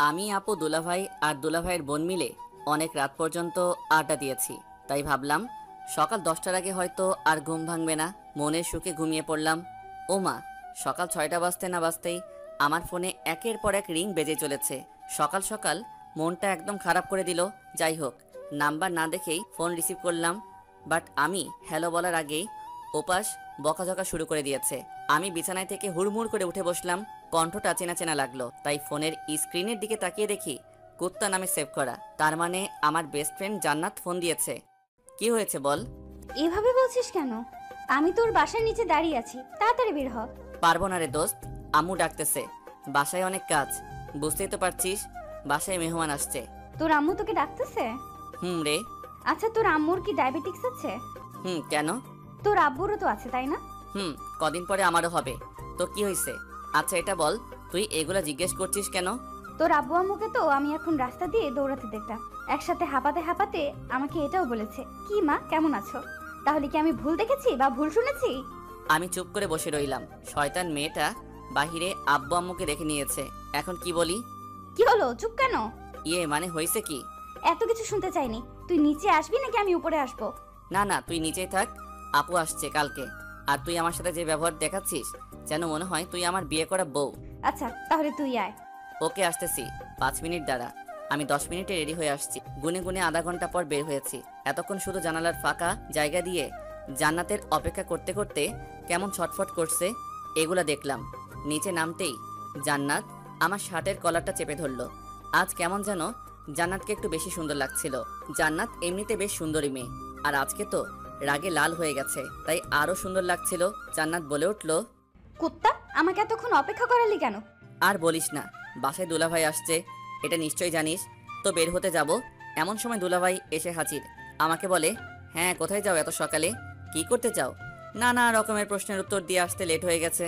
আমি আপু দুলাভাই আর দুলাভাইয়ের বোন মিলে অনেক রাত পর্যন্ত আড্ডা দিয়েছি। তাই ভাবলাম সকাল 10টার আগে হয়তো আর ঘুম ভাঙবে না। মনের সুখে ঘুমিয়ে পড়লাম। ও মা, সকাল 6টা বাজতে না বাজতেই আমার ফোনে একের পর এক রিং বেজে চলেছে। সকাল সকাল মনটা একদম খারাপ করে দিল। যাই হোক, নাম্বার না দেখেই ফোন রিসিভ করলাম। বাট আমি হ্যালো বলার আগেই ওপাশ বকাঝকা শুরু করে দিয়েছে। আমি বিছানায় থেকে হুড়মুড় করে উঠে বসলাম। কণ্ঠটা চেনা চেনা লাগলো, তাই ফোনের স্ক্রিনের দিকে তাকিয়ে দেখি কুত্তা নামে সেভ করা। তার মানে আমার বেস্ট ফ্রেন্ড জান্নাত ফোন দিয়েছে। কি হয়েছে বল? এভাবে বলছিস কেন? আমি তোর বাসার নিচে দাঁড়িয়ে আছি, তাড়াতাড়ি বের হ। পারবো না রে দোস্ত, আম্মু ডাকতেছে। বাসায় অনেক কাজ, বুঝতেই তো পারছিস। বাসায় মেহমান আসছে। তোর আম্মু তোকে ডাকতেছে? রে। আচ্ছা, তোর আম্মুর কি ডায়াবেটিক্স আছে? কেন? তোর আব্বুরও তো আছে, তাই না? কদিন পরে আমারও হবে। তো কি হয়েছে? আচ্ছা এটা বল, তুই এগুলা জিজ্ঞেস করছিস কেন? তোর আব্বু আম্মুকে তো আমি এখন রাস্তা দিয়ে দৌড়াতে দেখলাম, একসাথে হাঁপাতে হাঁপাতে আমাকে এটাও বলেছে, কি মা কেমন আছো? তাহলে কি আমি ভুল দেখেছি বা ভুল শুনেছি? আমি চুপ করে বসে রইলাম। শয়তান মেয়েটা বাহিরে আব্বু আম্মুকে রেখে নিয়েছে। এখন কি বলি? কি হলো, চুপ কেন? মানে হয়েছে কি? এত কিছু শুনতে চাইনি। তুই নিচে আসবি নাকি আমি উপরে আসবো? না না, তুই নিচেই থাক। আপু আসছে কালকে। আর তুই আমার সাথে যে ব্যবহার দেখাচ্ছিস, যেন মনে হয় তুই আমার বিয়ে করা বউ। আচ্ছা তাহলে তুই আয়। ওকে, আসতেছি। 5 মিনিট দাঁড়া। আমি 10 মিনিটে রেডি হয়ে আসছি। গুনে গুনে আধা ঘন্টা পর বের হয়েছি। এতক্ষণ শুধু জানালার ফাঁকা জায়গা দিয়ে জান্নাতের অপেক্ষা করতে করতে কেমন ছটফট করছে এগুলা দেখলাম। নিচে নামতেই জান্নাত আমার শার্টের কলারটা চেপে ধরলো। আজ কেমন যেন জান্নাতকে একটু বেশি সুন্দর লাগছিল। জান্নাত এমনিতে বেশ সুন্দরী মেয়ে, আর আজকে তো রাগে লাল হয়ে গেছে, তাই আরো সুন্দর লাগছিল। জান্নাত বলে উঠল, কুত্তা, আমাকে এতক্ষণ অপেক্ষা করালি কেন? আর বলিস না, বাসায় দুলাভাই আসছে, এটা নিশ্চয়ই জানিস। তো বের হতে যাব, এমন সময় দুলাভাই এসে হাজির। আমাকে বলে, হ্যাঁ কোথায় যাও এত সকালে? কি করতে চাও? নানা রকমের প্রশ্নের উত্তর দিয়ে আসতে লেট হয়ে গেছে।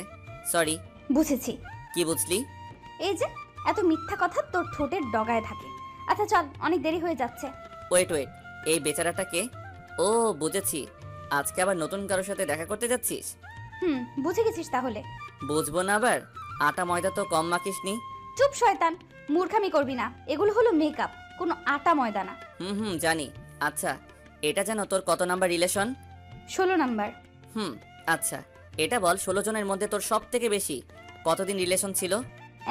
সরি। বুঝেছি। কি বুঝলি? এই যে এত মিথ্যা কথা তোর ঠোঁটের ডগায় থাকে। আচ্ছা চল, অনেক দেরি হয়ে যাচ্ছে। ওয়েট ওয়েট, এই বেচারাটাকে? ও বুঝেছি, আজকে আবার নতুন কারোর সাথে দেখা করতে যাচ্ছিস। বুঝে গেছিস তাহলে? বুঝবো না আবার, আটা ময়দা তো কম মাখিসনি। চুপ শয়তান, মূর্খামি করবি না। এগুলো হলো মেকআপ, কোনো আটা ময়দা না। জানি। আচ্ছা, এটা যেন তোর কত নাম্বার রিলেশন? 16 নাম্বার। আচ্ছা, এটা বল, 16 জনের মধ্যে তোর সব থেকে বেশি কতদিন রিলেশন ছিল?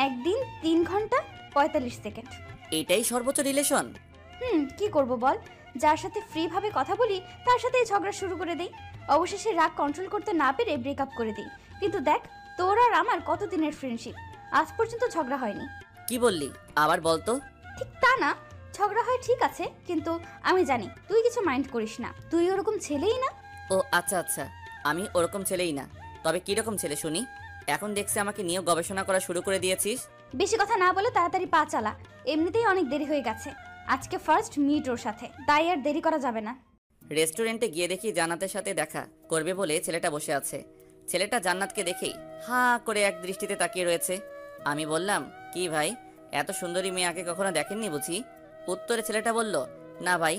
একদিন 3 ঘন্টা 45 সেকেন্ড। এটাই সর্বোচ্চ রিলেশন? কি করব বল, যার সাথে ফ্রি ভাবে কথা বলি তার সাথেই ঝগড়া শুরু করে দেই। অবশেষে রাগ কন্ট্রোল করতে না পেরে ব্রেকআপ করে দিই। কিন্তু দেখ, তোর আর আমার কতদিনের ফ্রেন্ডশিপ, আজ পর্যন্ত ঝগড়া হয়নি। কি বললি? আবার বলতো। ঠিক তা না, ঝগড়া হয় ঠিক আছে, কিন্তু আমি জানি তুই কিছু মাইন্ড করিস না। তুই ওরকম ছেলেই না। ও আচ্ছা আচ্ছা, আমি ওরকম ছেলেই না। তবে কিরকম ছেলে শুনি? এখন দেখছি আমাকে নিয়ে গবেষণা করা শুরু করে দিয়েছিস। বেশি কথা না বলে তাড়াতাড়ি পা চালা, এমনিতেই অনেক দেরি হয়ে গেছে। আজকে ফার্স্ট মিট ওর সাথে, তাই আর দেরি করা যাবে না। রেস্টুরেন্টে গিয়ে দেখি জান্নাতের সাথে দেখা করবে বলে ছেলেটা বসে আছে। ছেলেটা জান্নাতকে দেখেই হাঁ করে এক দৃষ্টিতে তাকিয়ে রয়েছে। আমি বললাম, কি ভাই, এত সুন্দরী মেয়ে আগে কখনো দেখেননি বুঝি? উত্তরে ছেলেটা বলল, না ভাই,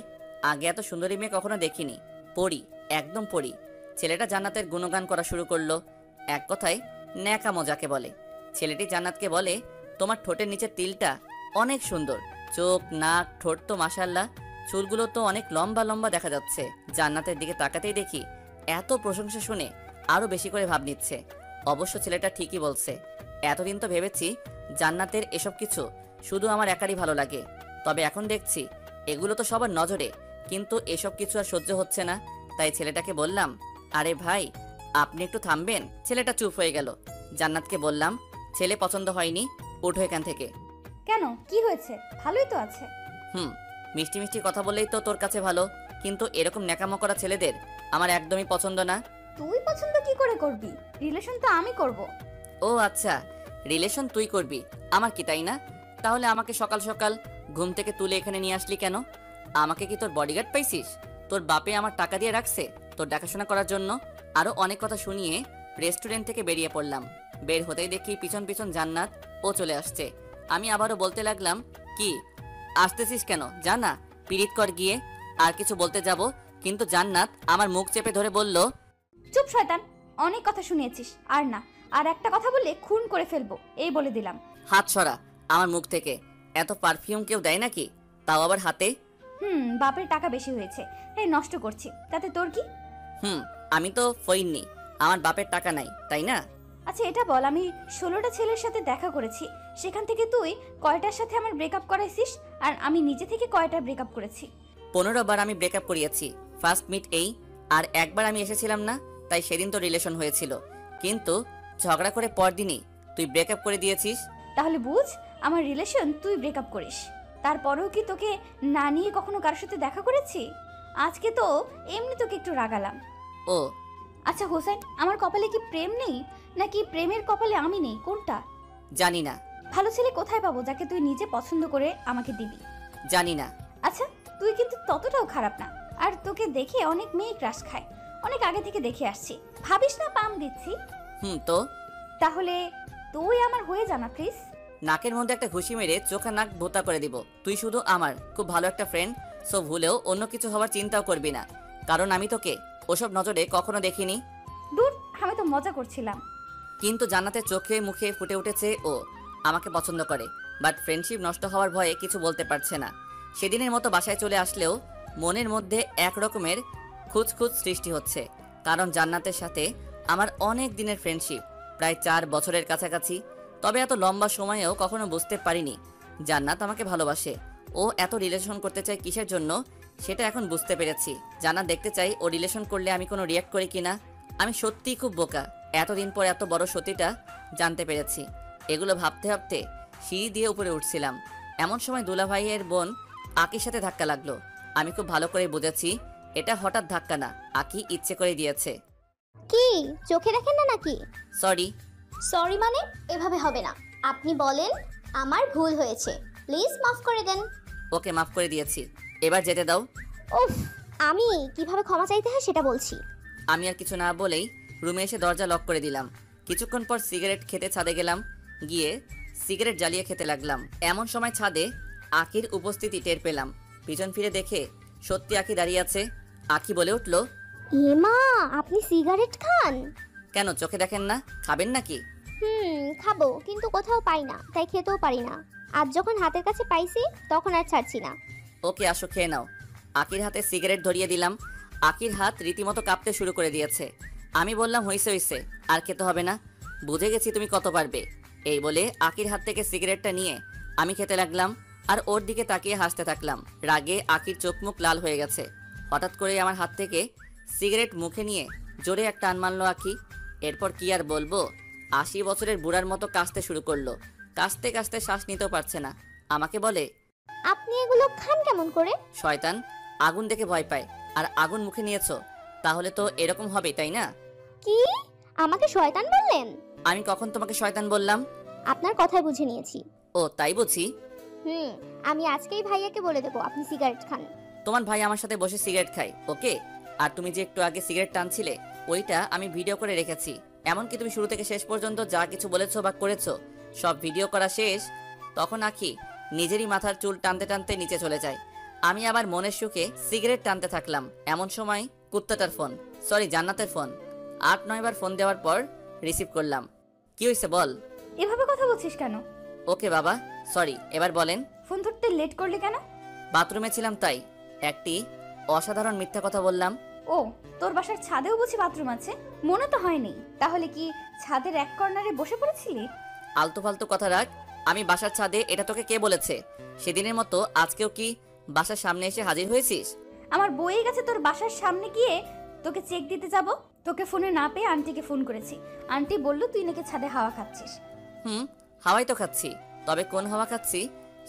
আগে এত সুন্দরী মেয়ে কখনো দেখিনি। পড়ি, একদম পড়ি। ছেলেটা জান্নাতের গুণগান করা শুরু করলো। এক কথায় ন্যাকা মজাকে বলে। ছেলেটি জান্নাতকে বলে, তোমার ঠোঁটের নিচের তিলটা অনেক সুন্দর, চোখ নাক ঠোঁট তো মাশাআল্লাহ, চুলগুলো তো অনেক লম্বা লম্বা দেখা যাচ্ছে। জান্নাতের দিকে তাকাতেই দেখি এত প্রশংসা শুনে আরো বেশি করে ভাব নিচ্ছে। অবশ্য ছেলেটা ঠিকই বলছে। এতদিন তো ভেবেছি জান্নাতের এসব কিছু শুধু আমার একারই ভালো লাগে, তবে এখন দেখছি এগুলো তো সবার নজরে, কিন্তু এসব কিছু আর সহ্য হচ্ছে না। তাই ছেলেটাকে বললাম, আরে ভাই আপনি একটু থামবেন। ছেলেটা চুপ হয়ে গেল। জান্নাতকে বললাম, ছেলে পছন্দ হয়নি, উঠো এখান থেকে। কেন, কি হয়েছে? ভালোই তো আছে। মিষ্টি মিষ্টি কথা বললেই তো তোর কাছে ভালো, কিন্তু এরকম ন্যাকামো করা ছেলেদের আমার একদমই পছন্দ না। তুই পছন্দ কি করে করবি? রিলেশন তো আমি করব। ও আচ্ছা, রিলেশন তুই করবি, আমার কি তাই না? তাহলে আমাকে সকাল সকাল ঘুম থেকে তুলে এখানে নিয়ে আসলি কেন? আমাকে কি তোর বডিগার্ড পাইছিস? তোর বাপে আমার টাকা দিয়ে রাখছে তোর দেখাশোনা করার জন্য? আরো অনেক কথা শুনিয়ে রেস্টুরেন্ট থেকে বেরিয়ে পড়লাম। বের হতেই দেখি পিছন পিছন জান্নাত ও চলে আসছে। আমি আবারও বলতে লাগলাম, কি আসতেছিস কেন? জানা পিরিত কর গিয়ে। আর কিছু বলতে যাব, কিন্তু জান্নাত আমার মুখ চেপে ধরে বলল, চুপ শয়তান, অনেক কথা শুনিয়েছিস, আর না, আর একটা কথা বললে খুন করে ফেলবো, এই বলে দিলাম। হাত সরা আমার মুখ থেকে। এত পারফিউম কেউ দেয় নাকি, তাও আবার হাতে? বাপের টাকা বেশি হয়েছে তাই নষ্ট করছি, তাতে তোর কি? আমি তো ফইননি, আমার বাপের টাকা নাই, তাই না? আচ্ছা এটা বল, আমি 16টা ছেলের সাথে দেখা করেছি, সেখান থেকে তুই কয়টার সাথে আমার ব্রেকআপ করাইছিস? আর আমি নিজে থেকে কয়টা ব্রেকআপ করেছি? 15 বার আমি ব্রেকআপ করিয়েছি। ফার্স্ট মিট এই, আর একবার আমি এসেছিলাম না, তাই সেদিন তো রিলেশন হয়েছিল, কিন্তু ঝগড়া করে পরদিনই তুই ব্রেকআপ করে দিয়েছিস। তাহলে বুঝ, আমার রিলেশন তুই ব্রেকআপ করিস। তারপরেও কি তোকে না নিয়ে কখনো কারোর সাথে দেখা করেছি? আজকে তো এমনি তোকে একটু রাগালাম। ও আচ্ছা হোসেন, আমার কপালে কি প্রেম নেই, নাকি প্রেমের কপালে আমি নেই, কোনটা? জানি না। ভালো ছেলে কোথায় পাবো যাকে তুই নিজে পছন্দ করে আমাকে দিবি? জানি না। আচ্ছা তুই কিন্তু ততটাও খারাপ না, আর তোকে দেখে অনেক মেয়ে ক্রাশ খায়, অনেক আগে থেকে দেখে আসছি, ভাবিস না পাম দিচ্ছি। তো তাহলে তুই আমার হয়ে জানা প্লিজ। নাকের মধ্যে একটা ঘুষি মেরে চোখা নাক ভোতা করে দিব। তুই শুধু আমার খুব ভালো একটা ফ্রেন্ড, সো ভুলেও অন্য কিছু হওয়ার চিন্তাও করবি না, কারণ আমি তোকে ওসব নজরে কখনো দেখিনি। দূর, আমি তো মজা করছিলাম। কিন্তু জান্নাতের চোখে মুখে ফুটে উঠেছে ও আমাকে পছন্দ করে, বাট ফ্রেন্ডশিপ নষ্ট হওয়ার ভয়ে কিছু বলতে পারছে না। সেদিনের মতো বাসায় চলে আসলেও মনের মধ্যে এক রকমের খুঁতখুঁত সৃষ্টি হচ্ছে, কারণ জান্নাতের সাথে আমার অনেক দিনের ফ্রেন্ডশিপ, প্রায় 4 বছরের কাছাকাছি। তবে এত লম্বা সময়েও কখনো বুঝতে পারিনি জান্নাত আমাকে ভালোবাসে। ও এত রিলেশন করতে চায় কিসের জন্য, সেটা এখন বুঝতে পেরেছি। জান্নাত দেখতে চাই ও রিলেশন করলে আমি কোনো রিয়াক্ট করি কিনা। আমি সত্যিই খুব বোকা, এতদিন পর এত বড় সত্যিটা জানতে পেরেছি। এগুলো ভাবতে ভাবতে সিঁড়ি দিয়ে উপরে উঠছিলাম, এমন সময় দুলাভাইয়ের বোন আকির সাথে ধাক্কা লাগলো। আমি খুব ভালো করে বুঝেছি এটা হঠাৎ ধাক্কা না, আকি ইচ্ছে করে দিয়েছে। কি চোখে দেখেন না নাকি? সরি। সরি মানে? এভাবে হবে না, আপনি বলেন আমার ভুল হয়েছে, প্লিজ মাফ করে দেন। ওকে মাফ করে দিয়েছি, এবার যেতে দাও। উফ, আমি কিভাবে ক্ষমা চাইতে হয় সেটা বলছি। আমি আর কিছু না বলেই রুমে এসে দরজা লক করে দিলাম। কিছুক্ষণ পর সিগারেট খেতে ছাদে গেলাম, গিয়ে সিগারেট জ্বালিয়ে খেতে লাগলাম। এমন সময় ছাদে আকির উপস্থিতি টের পেলাম। পিছন ফিরে দেখে সত্যি আকি দাঁড়িয়ে আছে। আকি বলে উঠল, এমা, আপনি সিগারেট খান? কেন চোখে দেখেন না? খাবেন নাকি? খাবো, কিন্তু কোথাও পাই না, তাই খেতেও পারি না। আজ যখন হাতের কাছে পাইছি তখন আর ছাড়ছি না। ওকে আসো, খেয়ে নাও। আকির হাতে সিগারেট ধরিয়ে দিলাম। আকির হাত রীতিমতো কাঁপতে শুরু করে দিয়েছে। আমি বললাম, হইছে হইছে, আর খেতে হবে না, বুঝে গেছি তুমি কত পারবে। এই বলে আকির হাত থেকে সিগারেটটা নিয়ে আমি খেতে লাগলাম, আর ওর দিকে তাকিয়ে হাসতে থাকলাম। রাগে আকির চোখ মুখ লাল হয়ে গেছে। হঠাৎ করে আমার হাত থেকে সিগারেট মুখে নিয়ে জোরে একটা টান মারলো আকি। এরপর কি আর বলবো, 80 বছরের বুড়ার মতো কাশতে শুরু করলো। কাশতে কাশতে শ্বাস নিতেও পারছে না। আমাকে বলে, আপনি এগুলো খান কেমন করে? শয়তান, আগুন দেখে ভয় পায়, আর আগুন মুখে নিয়েছো, তাহলে তো এরকম হবে, তাই না? কি? আমাকে শয়তান বললেন? আমি কখন তোমাকে শয়তান বললাম? আপনার কথাই বুঝে নিয়েছি। ও তাই বুঝি। আমি আজকেই ভাইয়াকে বলে দেবো আপনি সিগারেট খান। তোমার ভাই আমার সাথে বসে সিগারেট খায়, ওকে? আর তুমি যে একটু আগে সিগারেট টানছিলে, ওইটা আমি ভিডিও করে রেখেছি। এমনকি তুমি শুরু থেকে শেষ পর্যন্ত যা কিছু বলেছো বা করেছো সব ভিডিও করা শেষ। তখন আখি নিজেরই মাথার চুল টানতে টানতে নিচে চলে যায়। আমি আবার মনের সুখে সিগারেট টানতে থাকলাম। এমন সময় কুত্তাটার ফোন, সরি জান্নাতের ফোন। 8-9 বার ফোন দেওয়ার পর রিসিভ করলাম। কি হয়েছে বল? এভাবে কথা বলছিস কেন? ওকে বাবা, সরি, এবার বলেন। ফোন ধরতে লেট করলি কেন? বাথরুমে ছিলাম তাই একটি অসাধারণ মিথ্যা কথা বললাম। ও, তোর বাসার ছাদেও বুঝি বাথরুম আছে? মনে তো হয়নি। তাহলে কি ছাদের এক কর্নারে বসে পড়েছিলি? আলতু ফালতু কথা রাখ। আমি বাসার ছাদে, এটা তোকে কে বলেছে? সেদিনের মতো আজকেও কি বাসার সামনে এসে হাজির হয়েছিস? আমার বইয়ে গেছে তোর বাসার সামনে গিয়ে তোকে চেক দিতে যাব। তোকে ফোনে না পেয়ে আন্টিকে ফোন করেছি। আন্টি বলল তুই নাকি ছাদে হাওয়া খাচ্ছিস। হাওয়াই তো খাচ্ছি, তবে কোন হাওয়া খাচ্ছি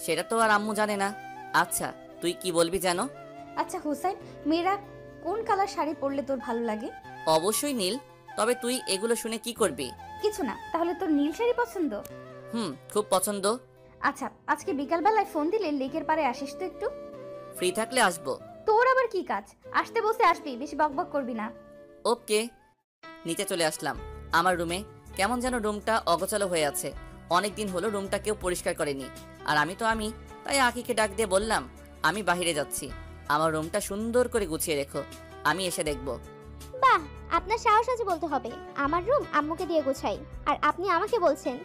সেটা তো আর আম্মু জানে না। আচ্ছা তুই কি বলবি যেন? আচ্ছা হুসাইন, মেয়েরা কোন কালার শাড়ি পরলে তোর ভালো লাগে? অবশ্যই নীল। তবে তুই এগুলো শুনে কি করবি? কিছু না। তাহলে তোর নীল শাড়ি পছন্দ? খুব পছন্দ। আচ্ছা, আজকে বিকালবেলায় ফোন দিলে লেকের পাড়ে আসিস তো একটু? ফ্রি থাকলে আসবো। তোর আবার কি কাজ? আসতে বসে আসবি, বেশি বকবক করবি না। ওকে। নিচে চলে আসলাম আমার রুমে। কেমন যেন রুমটা অগোছালো হয়ে আছে। অনেক দিন হলো রুমটা কেউ পরিষ্কার করেনি। আর আমি তাই আকিকে ডাক দিয়ে বললাম, আমি বাইরে যাচ্ছি, আমার রুমটা সুন্দর করে গুছিয়ে রেখো, আমি এসে দেখব। বাহ, আপনার সাহস আছে বলতে হবে। আমার রুম আম্মুকে দিয়ে গোছাই, আর আপনি আমাকে বলছেন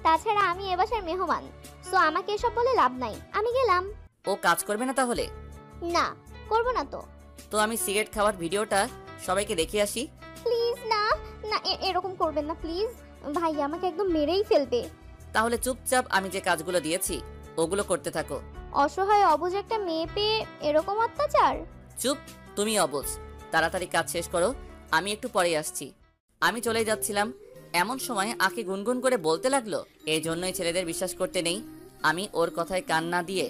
তাছাড়া আমি এ বাসার মেহমান, সো আমাকে এসব বলে লাভ নাই। আমি গেলাম। ও কাজ করবে না তাহলে? না, করব না তো। তো আমি সিগারেট খাওয়ার ভিডিওটা সবাইকে দেখিয়ে আসি। প্লিজ না, না এরকম করবেন না প্লিজ। ভাই আমাকে একদম মেরেই ফেলবে। তাহলে চুপচাপ আমি যে কাজগুলো দিয়েছি ওগুলো করতে থাকো। অসহায় অবুঝ একটা মেয়ে পেয়ে এরকম অত্যাচার। চুপ, তুমি অবুঝ। তাড়াতাড়ি কাজ শেষ করো, আমি একটু পরে আসছি। আমি চলেই যাচ্ছিলাম, এমন সময় আঁকি গুনগুন করে বলতে লাগলো, এই জন্যই ছেলেদের বিশ্বাস করতে নেই। আমি ওর কথায় কান না দিয়ে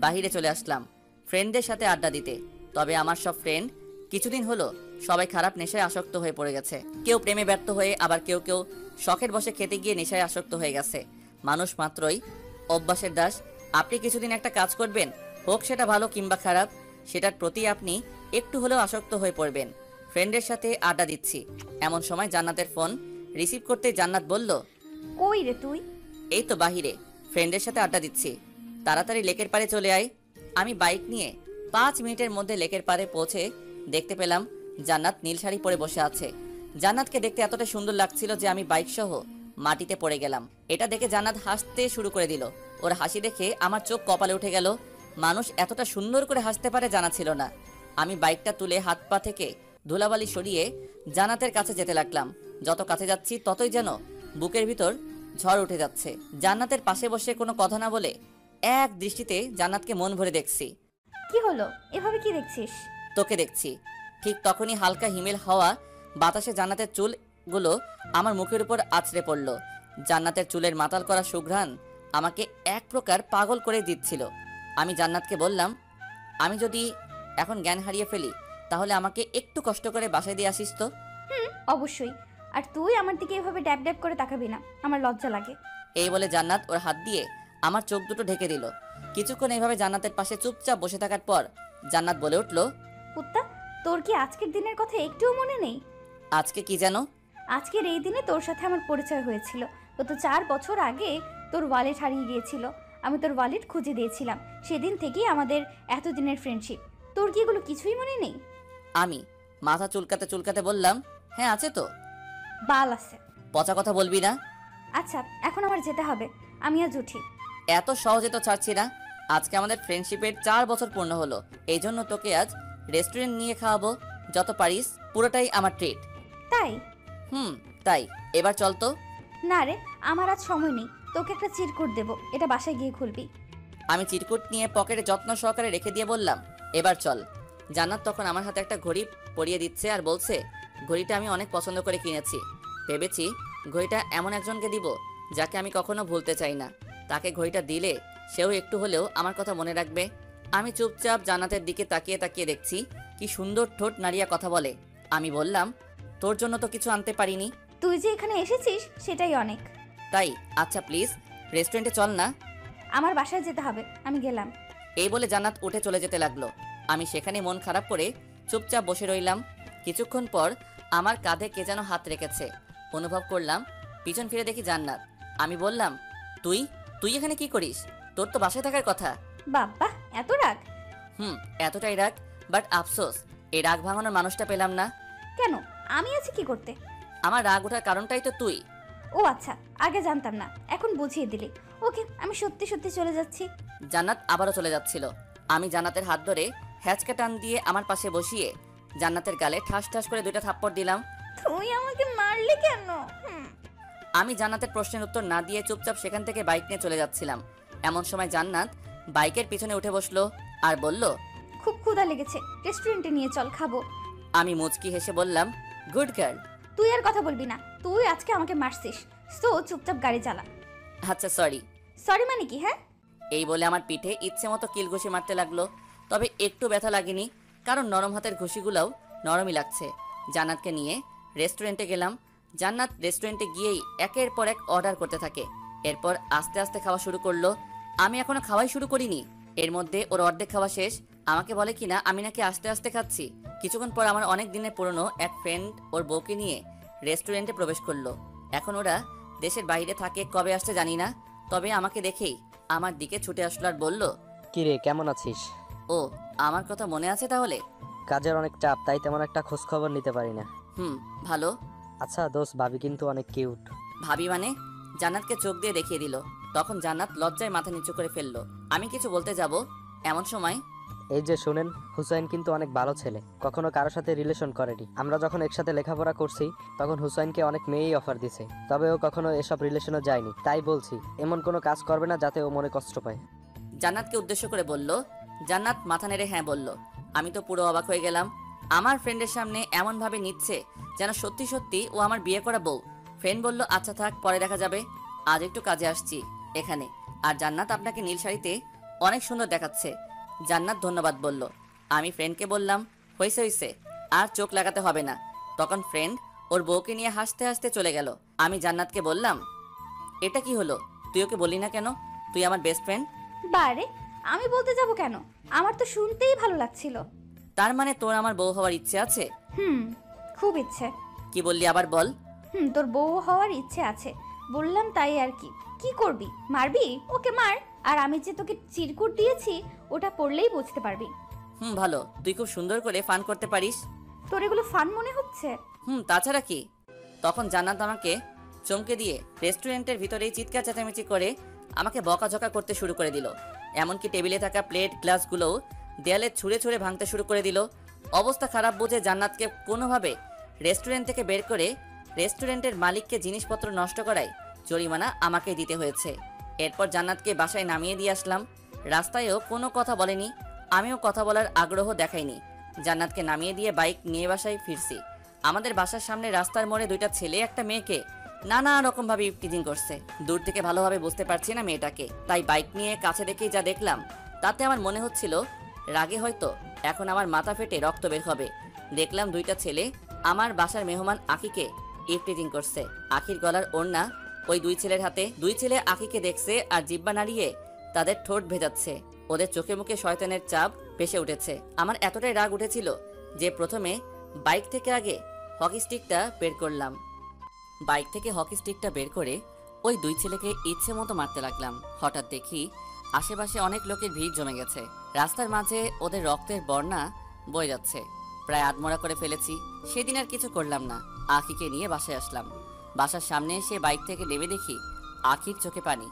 বাহিরে চলে আসলাম ফ্রেন্ডদের সাথে আড্ডা দিতে। তবে আমার সব ফ্রেন্ড কিছুদিন হলো সবাই খারাপ নেশায় আসক্ত হয়ে পড়ে গেছে। কেউ প্রেমে ব্যর্থ হয়ে, আবার কেউ কেউ শখের বশে খেতে গিয়ে নেশায় আসক্ত হয়ে গেছে। মানুষ মাত্রই অভ্যাসের দাস। আপনি কিছুদিন একটা কাজ করবেন, হোক সেটা ভালো কিংবা খারাপ, সেটার প্রতি আপনি একটু হলেও আসক্ত হয়ে পড়বেন। ফ্রেন্ডের সাথে আড্ডা দিচ্ছি, এমন সময় জান্নাতের ফোন রিসিভ করতে জান্নাত বলল, কই রে তুই? এই তো বাহিরে ফ্রেন্ডের সাথে আড্ডা দিচ্ছি, তাড়াতাড়ি লেকের পাড়ে চলে আয়। আমি বাইক নিয়ে 5 মিনিটের মধ্যে লেকের পাড়ে পৌঁছে দেখতে পেলাম জান্নাত নীল শাড়ি পরে বসে আছে। জান্নাতকে দেখতে এতটা সুন্দর লাগছিল যে আমি বাইক সহ মাটিতে পড়ে গেলাম। এটা দেখে জান্নাত হাসতে শুরু করে দিল। ওর হাসি দেখে আমার চোখ কপালে উঠে গেল। মানুষ এতটা সুন্দর করে হাসতে পারে জানা ছিল না। আমি বাইকটা তুলে হাত পা থেকে ধুলাবালি সরিয়ে জান্নাতের কাছে যেতে লাগলাম। যত কাছে যাচ্ছি ততই যেন বুকের ভিতর ঝড় উঠে যাচ্ছে। জান্নাতের পাশে বসে কোনো কথা না বলে এক দৃষ্টিতে জান্নাতকে মন ভরে দেখছি। কি হলো, এভাবে কি দেখছিস? তোকে দেখছি। ঠিক তখনই হালকা হিমেল হাওয়া বাতাসে জান্নাতের চুলগুলো আমার মুখের উপর আছড়ে পড়ল। জান্নাতের চুলের মাতাল করা সুঘ্রাণ আমাকে এক প্রকার পাগল করে দিচ্ছিল। আমি জান্নাতকে বললাম, আমি যদি এখন জ্ঞান হারিয়ে ফেলি তাহলে আমাকে একটু কষ্ট করে বাসায় দিয়ে আসিস তো। অবশ্যই। আর তুই আমার দিকে এভাবে ড্যাব ড্যাব করে তাকাবি না, আমার লজ্জা লাগে। এই বলে জান্নাত ওর হাত দিয়ে আমার চোখ দুটো ঢেকে দিল। কিছুক্ষণ এইভাবে জান্নাতের পাশে চুপচাপ বসে থাকার পর জান্নাত বলে উঠল, কুত্তা, তোর কি আজকের দিনের কথা একটুও মনে নেই? আজকে কি যেন? আজকের এই দিনে তোর সাথে আমার পরিচয় হয়েছিল। গত 4 বছর আগে তোর ওয়ালেট হারিয়ে গিয়েছিল, আমি তোর ওয়ালেট খুঁজে দিয়েছিলাম। সেদিন থেকেই আমাদের এতদিনের ফ্রেন্ডশিপ। তোর কি এগুলো কিছুই মনে নেই? আমি মাথা চুলকাতে চুলকাতে বললাম, হ্যাঁ আছে তো। বাল আছে। পচা কথা বলবি না। আচ্ছা, এখন আমার যেতে হবে, আমি আজ উঠি। এত সহজে তো ছাড়ছি না। আজকে আমাদের ফ্রেন্ডশিপের 4 বছর পূর্ণ হলো, এই জন্য তোকে আজ রেস্টুরেন্ট নিয়ে খাওয়াবো। যত পারিস পুরোটাই আমার ট্রিট। তাই? তাই এবার চল তো। না রে, আমার আজ সময় নেই। তোকে একটা চিরকুট দেবো, এটা বাসায় গিয়ে খুলবি। আমি চিরকুট নিয়ে পকেটে যত্ন সহকারে রেখে দিয়ে বললাম, এবার চল। জান্নাত তখন আমার হাতে একটা ঘড়ি পরিয়ে দিচ্ছে আর বলছে, ঘড়িটা আমি অনেক পছন্দ করে কিনেছি। ভেবেছি ঘড়িটা এমন একজনকে দিব যাকে আমি কখনো ভুলতে চাই না। তাকে ঘড়িটা দিলে সেও একটু হলেও আমার কথা মনে রাখবে। আমি চুপচাপ জান্নাতের দিকে তাকিয়ে তাকিয়ে দেখছি কি সুন্দর ঠোঁট নাড়িয়া কথা বলে। আমি বললাম, তোর জন্য তো কিছু আনতে পারিনি। তুই যে এখানে এসেছিস সেটাই অনেক। তাই? আচ্ছা প্লিজ রেস্টুরেন্টে চল না। আমার বাসায় যেতে হবে, আমি গেলাম। এই বলে জান্নাত উঠে চলে যেতে লাগলো। আমি সেখানে মন খারাপ করে চুপচাপ বসে রইলাম। কিছুক্ষণ পর আমার কাঁধে কে যেন হাত রেখেছে। অনুভব করলাম, পিছন ফিরে দেখি জান্নাত। আমি বললাম, তুই তুই এখানে কি করিস? তোর তো বাসায় থাকার কথা। বাবা, এত রাগ? এতটাই রাগ, বাট আফসোস এই রাগ ভাঙানোর মানুষটা পেলাম না। কেন, আমি আছি কি করতে? আমার রাগ ওঠার কারণটাই তো তুই। ও আচ্ছা, আগে জানতাম না, এখন বুঝিয়ে দিলি। ওকে, আমি সত্যি সত্যি চলে যাচ্ছি। জান্নাত আবারও চলে যাচ্ছিল। আমি জান্নাতের হাত ধরে হ্যাচকা টান দিয়ে আমার পাশে বসিয়ে জান্নাতের গালে ঠাস ঠাস করে 2টা থাপ্পড় দিলাম। তুই আমাকে মারলি কেন? আমি জান্নাতের প্রশ্নের উত্তর না দিয়ে চুপচাপ সেখান থেকে বাইক নিয়ে চলে যাচ্ছিলাম। এমন সময় জান্নাত বাইকের পিছনে উঠে বসলো আর বলল, খুব ক্ষুধা লেগেছে, রেস্টুরেন্টে নিয়ে চল, খাবো। আমি মুচকি হেসে বললাম, গুড গার্ল। তুই আর কথা বলবি না, তুই আজকে আমাকে মারছিস, সো চুপচাপ গাড়ি চালা। আচ্ছা সরি। সরি মানে কি? হ্যাঁ, এই বলে আমার পিঠে ইচ্ছে মতো কিল ঘুষি মারতে লাগলো। তবে একটু ব্যথা লাগেনি, কারণ নরম হাতের ঘুষিগুলোও নরমই লাগছে। জান্নাতকে নিয়ে রেস্টুরেন্টে গেলাম। জান্নাত রেস্টুরেন্টে গিয়েই একের পর এক অর্ডার করতে থাকে। এরপর আস্তে আস্তে খাওয়া শুরু করলো। আমি এখনো খাওয়াই শুরু করিনি, এর মধ্যে ওর অর্ধেক খাওয়া শেষ। আমাকে বলে কিনা আমি নাকি আস্তে আস্তে খাচ্ছি। কিছুক্ষণ পর আমার অনেক দিনের পুরনো এক ফ্রেন্ড ওর বউকে নিয়ে রেস্টুরেন্টে প্রবেশ করলো। এখন ওরা দেশের বাইরে থাকে, কবে আসছে জানি না। তবে আমাকে দেখেই আমার দিকে ছুটে আসলো আর বলল, কি রে, কেমন আছিস? ও, আমার কথা মনে আছে তাহলে? কাজের অনেক চাপ, তাই তেমন একটা খোঁজ খবর নিতে পারি না। ভালো। আচ্ছা দোস্ত, ভাবি কিন্তু অনেক কিউট। ভাবি মানে? জান্নাতকে চোখ দিয়ে দেখিয়ে দিল। তখন জান্নাত লজ্জায় মাথা নিচু করে ফেললো। আমি কিছু বলতে যাব, এমন সময় এই যে শুনেন, হুসাইন কিন্তু অনেক ভালো ছেলে, কখনো কারোর সাথে রিলেশন করেনি। আমরা যখন একসাথে লেখাপড়া করছি তখন হুসাইনকে অনেক মেয়েই অফার দিছে, তবে ও কখনো এসব রিলেশনে যায়নি। তাই বলছি এমন কোনো কাজ করবে না যাতে ও মনে কষ্ট পায়। জান্নাতকে উদ্দেশ্য করে বলল। জান্নাত মাথা নেড়ে হ্যাঁ বলল। আমি তো পুরো অবাক হয়ে গেলাম। আমার ফ্রেন্ডের সামনে এমনভাবে নিচ্ছে যেন সত্যি সত্যি ও আমার বিয়ে করা বউ। ফ্রেন্ড বলল, আচ্ছা থাক, পরে দেখা যাবে, আজ একটু কাজে আসছি এখানে। আর জান্নাত আপনাকে নীল শাড়িতে অনেক সুন্দর দেখাচ্ছে। জান্নাত ধন্যবাদ বলল। আমি ফ্রেন্ডকে বললাম, হয়েছে হয়েছে, আর চোখ লাগাতে হবে না। তখন ফ্রেন্ড ওর বউকে নিয়ে হাসতে হাসতে চলে গেল। আমি জান্নাতকে বললাম, এটা কি হলো, তুই ওকে বললি না কেন? তুই আমার বেস্ট ফ্রেন্ড। বারে, আমি বলতে যাব কেন? আমার তো শুনতেই ভালো লাগছিল। তার মানে তোর আমার বউ হওয়ার ইচ্ছে আছে? হুম, খুব ইচ্ছে। কি বললি আবার বল। তোর বউ হওয়ার ইচ্ছে আছে বললাম, তাই আর কি। কি করবি, মারবি? ওকে মার। আর আমি যে তোকে চিরকুট দিয়েছি ওটা পড়লেই বুঝতে পারবি। ভালো, তুই খুব সুন্দর করে ফান করতে পারিস। তোর এগুলো ফান মনে হচ্ছে? তাছাড়া কি। তখন জান্নাত আমাকে চমকে দিয়ে রেস্টুরেন্টের ভিতরেই চিৎকার চেঁচামেচি করে আমাকে বকাঝকা করতে শুরু করে দিল। এমনকি টেবিলে থাকা প্লেট গ্লাসগুলোও দেয়ালে ছুঁড়ে ছুঁড়ে ভাঙতে শুরু করে দিল। অবস্থা খারাপ বুঝে জান্নাতকে কোনোভাবে রেস্টুরেন্ট থেকে বের করে রেস্টুরেন্টের মালিককে জিনিসপত্র নষ্ট করায় জরিমানা আমাকেই দিতে হয়েছে। এরপর জান্নাতকে বাসায় নামিয়ে দিয়ে আসলাম। রাস্তায়ও কোনো কথা বলেনি, আমিও কথা বলার আগ্রহ দেখাইনি। জান্নাতকে নামিয়ে দিয়ে বাইক নিয়ে বাসায় ফিরছি। আমাদের বাসার সামনে রাস্তার মোড়ে দুইটা ছেলে একটা মেয়েকে নানা রকম ভাবে টিজিং করছে। দূর থেকে ভালোভাবে বুঝতে পারছি না মেয়েটাকে, তাই বাইক নিয়ে কাছে দেখেই যা দেখলাম তাতে আমার মনে হচ্ছিল রাগে হয়তো এখন আমার মাথা ফেটে রক্ত বের হবে। দেখলাম দুইটা ছেলে আমার বাসার মেহমান আখিকে ইফটিজিং করছে। আখির গলার ওড়না ওই দুই ছেলের হাতে। দুই ছেলে আখিকে দেখছে আর জিব্বা নাড়িয়ে তাদের ঠোঁট ভেজাচ্ছে। ওদের চোখে মুখে শয়তানের চাপ ভেসে উঠেছে। আমার এতটাই রাগ উঠেছিল যে প্রথমে বাইক থেকে আগে হকি স্টিকটা বের করলাম। বাইক থেকে হকি স্টিকটা বের করে ওই দুই ছেলেকে ইচ্ছে মতো মারতে লাগলাম। হঠাৎ দেখি আশেপাশে অনেক লোকের ভিড় জমে গেছে। রাস্তার মাঝে ওদের রক্তের বন্যা বয়ে যাচ্ছে। প্রায় আধমরা করে ফেলেছি। সেদিন আর কিছু করলাম না, আখিকে নিয়ে বাসায় আসলাম। বাসার সামনে এসে বাইক থেকে নেমে দেখি আখির চোখে পানি।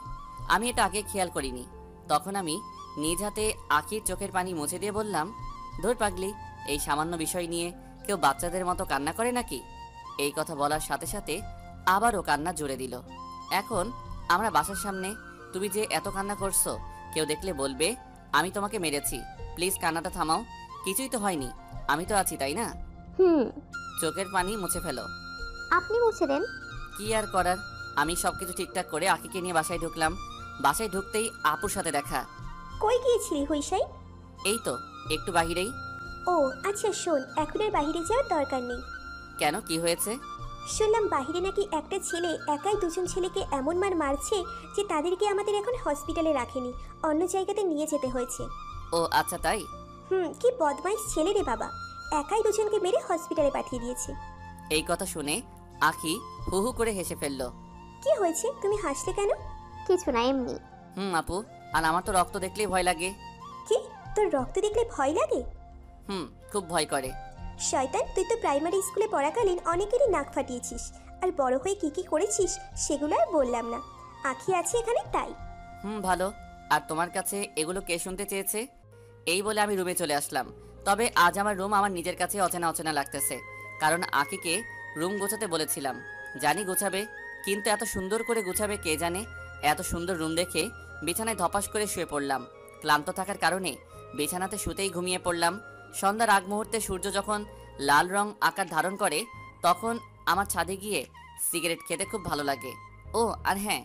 আমি এটা আগে খেয়াল করিনি। তখন আমি নিজ হাতে আখির চোখের পানি মুছে দিয়ে বললাম, ধুর পাগলি, এই সামান্য বিষয় নিয়ে কেউ বাচ্চাদের মতো কান্না করে নাকি? এই কথা বলার সাথে সাথে আবারও কান্না জুড়ে দিল। এখন আমরা বাসার সামনে, তুমি যে এত কান্না করছো কেউ দেখলে বলবে আমি তোমাকে মেরেছি। প্লিজ কান্নাটা থামাও, কিছুই তো হয়নি, আমি তো আছি, তাই না? চোখের পানি মুছে ফেলো। আপনি মুছে দেন। কি আর করার, আমি সবকিছু ঠিকঠাক করে আখিকে নিয়ে বাসায় ঢুকলাম। বাসায় ঢুকতেই আপুর সাথে দেখা। কই গিয়েছিলি হইসাই? এই তো একটু বাহিরেই। ও আচ্ছা শোন, এখন আর বাহিরে যাওয়ার দরকার নেই। কেন, কি হয়েছে? শুনলাম বাহিরে নাকি একটা ছেলে একাই দুজন ছেলেকে এমন মার মারছে যে তাদেরকে আমাদের এখন হসপিটালে রাখেনি, অন্য জায়গাতে নিয়ে যেতে হয়েছে। ও আচ্ছা তাই। কি বদমাইশ ছেলে রে বাবা, একাই দুজনকে মেরে হসপিটালে পাঠিয়ে দিয়েছে। এই কথা শুনে আখি হু হু করে হেসে ফেলল। কি হয়েছে, তুমি হাসলে কেন? কিছু না, এমনি। আপু, আর আমার তো রক্ত দেখলেই ভয় লাগে। কি, তোর রক্ত দেখলে ভয় লাগে? খুব ভয় করে। শয়তান, তুই তো প্রাইমারি স্কুলে পড়াকালীন অনেকেরই নাক ফাটিয়েছিস, আর বড় হয়ে কি কি করেছিস সেগুলো আর বললাম না। আখি আছে এখানে তাই। ভালো। আর তোমার কাছে এগুলো কে শুনতে চেয়েছে? এই বলে আমি রুমে চলে আসলাম। তবে আজ আমার রুম আমার নিজের কাছে অচেনা অচেনা লাগতেছে, কারণ আখিকে রুম গোছাতে বলেছিলাম। জানি গোছাবে, কিন্তু এত সুন্দর করে গোছাবে কে জানে। এত সুন্দর রুম দেখে বিছানায় ধপাস করে শুয়ে পড়লাম। ক্লান্ত থাকার কারণে বিছানাতে শুতেই ঘুমিয়ে পড়লাম। সন্ধ্যার আগ মুহূর্তে সূর্য যখন লাল রং আকার ধারণ করে তখন আমার ছাদে গিয়ে সিগারেট খেতে খুব ভালো লাগে। ও আর হ্যাঁ,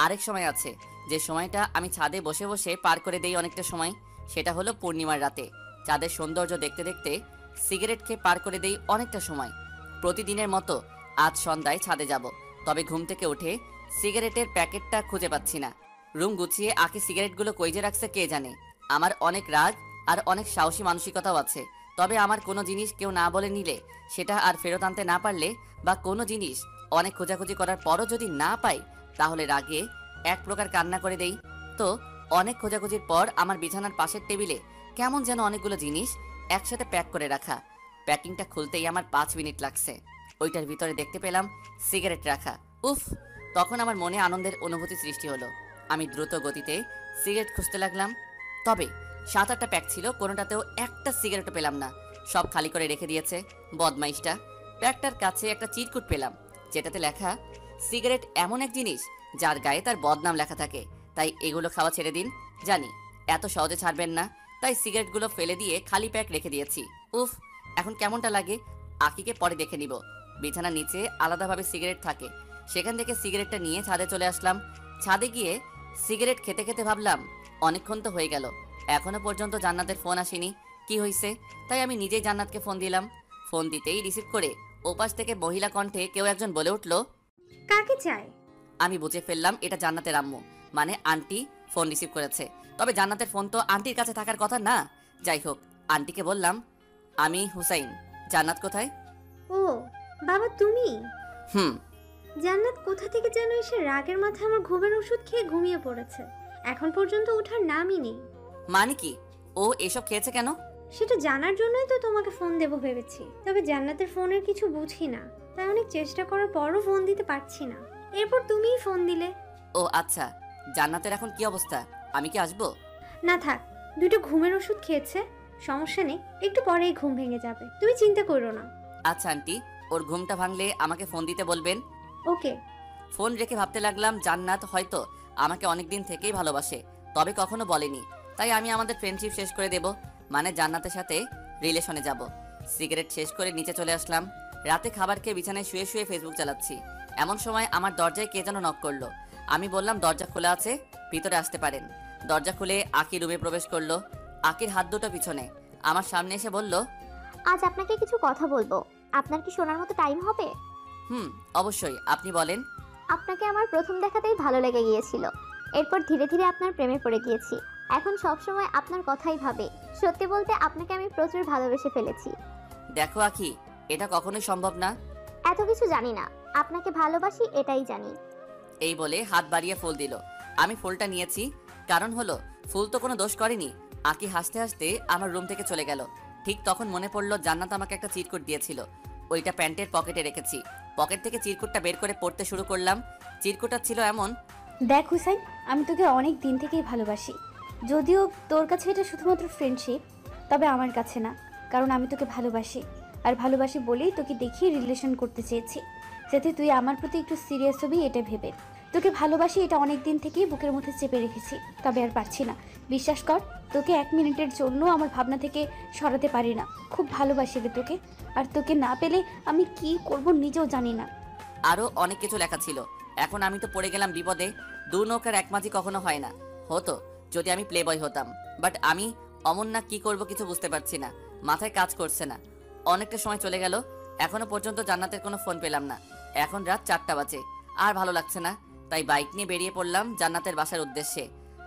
আরেক সময় আছে যে সময়টা আমি ছাদে বসে বসে পার করে দেই অনেকটা সময়, সেটা হলো পূর্ণিমার রাতে। চাঁদের সৌন্দর্য দেখতে দেখতে সিগারেট খেয়ে পার করে দেই অনেকটা সময়। প্রতিদিনের মতো আজ সন্ধ্যায় ছাদে যাব, তবে ঘুম থেকে উঠে সিগারেটের প্যাকেটটা খুঁজে পাচ্ছি না। রুম গুছিয়ে আখি সিগারেটগুলো কই যে রাখছে কে জানে। আমার অনেক রাগ আর অনেক সাহসী মানসিকতাও আছে, তবে আমার কোনো জিনিস কেউ না বলে নিলে, সেটা আর ফেরত আনতে না পারলে, বা কোনো জিনিস অনেক খোঁজাখুঁজি করার পরও যদি না পাই, তাহলে রাগে এক প্রকার কান্না করে দেই। তো অনেক খোঁজাখুঁজির পর আমার বিছানার পাশের টেবিলে কেমন যেন অনেকগুলো জিনিস একসাথে প্যাক করে রাখা। প্যাকিংটা খুলতেই আমার 5 মিনিট লাগছে। ওইটার ভিতরে দেখতে পেলাম সিগারেট রাখা। উফ, তখন আমার মনে আনন্দের অনুভূতি সৃষ্টি হলো। আমি দ্রুত গতিতে সিগারেট খুঁজতে লাগলাম। তবে 7-8টা প্যাক ছিল, কোনোটাতেও একটা সিগারেটও পেলাম না। সব খালি করে রেখে দিয়েছে বদমাইশটা। প্যাকটার কাছে একটা চিরকুট পেলাম, যেটাতে লেখা, সিগারেট এমন এক জিনিস যার গায়ে তার বদনাম লেখা থাকে, তাই এগুলো খাওয়া ছেড়ে দিন। জানি এত সহজে ছাড়বেন না, তাই সিগারেটগুলো ফেলে দিয়ে খালি প্যাক রেখে দিয়েছি। উফ, এখন কেমনটা লাগে আকিকে পরে দেখে নিব। বিছানার নিচে আলাদাভাবে সিগারেট থাকে, সেখান থেকে সিগারেটটা নিয়ে ছাদে চলে আসলাম। ছাদে গিয়ে সিগারেট খেতে খেতে ভাবলাম, অনেকক্ষণ তো হয়ে গেল, এখনো পর্যন্ত জান্নাতের ফোন আসেনি, কি হয়েছে? তাই আমি নিজেই জান্নাতকে ফোন দিলাম। ফোন দিতেই রিসিভ করে ওপাশ থেকে মহিলা কণ্ঠে কেউ একজন বলে উঠল, কাকে চায়? আমি বুঝে ফেললাম এটা জান্নাতের আম্মু, মানে আন্টি ফোন রিসিভ করেছে। তবে জান্নাতের ফোন তো আন্টির কাছে থাকার কথা না। যাই হোক, আন্টিকে বললাম, আমি হুসাইন, জান্নাত কোথায়? ও বাবা, তুমি? হুম। জান্নাত কোথা থেকে যেন এসে রাগের মাথায় আমার ঘুমের ওষুধ খেয়ে ঘুমিয়ে পড়েছে। এখন পর্যন্ত ওঠার নামই নেই। মানে কি, ও এসব খেয়েছে কেন? সেটা জানার জন্যই তো তোমাকে ফোন দেবো ভেবেছি। তবে জান্নাতের ফোনের কিছু বুঝি না, তাই অনেক চেষ্টা করার পরও ফোন দিতে পারছি না। এরপর তুমিই ফোন দিলে। ও আচ্ছা, জান্নাতের এখন কি অবস্থা? আমি কি আসবো? না থাক, দুটো ঘুমের ওষুধ খেয়েছে, সমস্যা নেই, একটু পরেই ঘুম ভেঙে যাবে, তুমি চিন্তা করো না। আচ্ছা আন্টি, ওর ঘুমটা ভাঙলে আমাকে ফোন দিতে বলবেন। ওকে। ফোন রেখে ভাবতে লাগলাম, জান্নাত হয়তো আমাকে অনেকদিন থেকেই ভালোবাসে, তবে কখনো বলেনি। তাই আমি আমাদের ফ্রেন্ডশিপ শেষ করে দেব, মানে জান্নাতের সাথে রিলেশনে যাব। সিগারেট শেষ করে নিচে চলে আসলাম। রাতে খাবার খেয়ে বিছানায় শুয়ে শুয়ে ফেসবুক চালাচ্ছি। এমন সময় আমার দরজায় কে যেন নক করলো। আমি বললাম দরজা খোলা আছে, ভিতরে আসতে পারেন। দরজা খুলে আকি রুমে প্রবেশ করলো। আকির হাত দুটো পিছনে, আমার সামনে এসে বলল, আজ আপনাকে কিছু কথা বলবো, আপনার কি শোনার মতো টাইম হবে? হুম, অবশ্যই, আপনি বলেন। আপনাকে আমার প্রথম দেখাতেই ভালো লেগে গিয়েছিল, এরপর ধীরে ধীরে আপনার প্রেমে পড়ে গিয়েছি। এখন সব সময় আপনার কথাই ভাবে। সত্যি বলতে আপনাকে আমি প্রচুর ভালোবেসে ফেলেছি। দেখো আকি, এটা কখনোই সম্ভব না। এত কিছু জানি না, আপনাকে ভালোবাসি এটাই জানি। এই বলে হাত বাড়িয়ে ফুল দিল। আমি ফুলটা নিয়েছি, কারণ হলো ফুল তো কোনো দোষ করেনি। আকি হাসতে হাসতে আমার রুম থেকে চলে গেল। ঠিক তখন মনে পড়লো জান্নাত আমাকে একটা চিরকুট দিয়েছিল, ওইটা প্যান্টের পকেটে রেখেছি। পকেট থেকে চিরকুটটা বের করে পড়তে শুরু করলাম। চিরকুটটা ছিল এমন, দেখ হুসাইন, আমি তোকে অনেক দিন থেকেই ভালোবাসি। যদিও তোর কাছে এটা শুধুমাত্র ফ্রেন্ডশিপ, তবে আমার কাছে না, কারণ আমি তোকে ভালোবাসি। আর ভালোবাসি বলেই তোকে দেখিয়ে রিলেশন করতে চেয়েছি, যাতে তুই আমার প্রতি একটু সিরিয়াস হবি, এটা ভেবে। তোকে ভালোবাসি এটা অনেক দিন থেকেই বুকের মধ্যে চেপে রেখেছি, তবে আর পারছি না। বিশ্বাস কর, তোকে 1 মিনিটের জন্য আমার ভাবনা থেকে সরাতে পারি না। খুব ভালোবাসি রে তোকে, আর তোকে না পেলে আমি কি করব নিজেও জানি না। আরও অনেক কিছু লেখা ছিল। এখন আমি তো পড়ে গেলাম বিপদে। দু নৌকার এক মাঝি কখনো হয় না। হতো যদি আমি প্লে বয় হতাম, বাট আমি অমন না, কি করব কিছু বুঝতে পারছি না, মাথায় কাজ করছে না। অনেকটা সময় চলে গেল, এখনো পর্যন্ত জান্নাতের কোনো ফোন পেলাম না। এখন রাত 4টা বাজে, আর ভালো লাগছে না, তাই বাইক নিয়ে বেরিয়ে পড়লাম জান্নাতের বাসার উদ্দেশ্যে।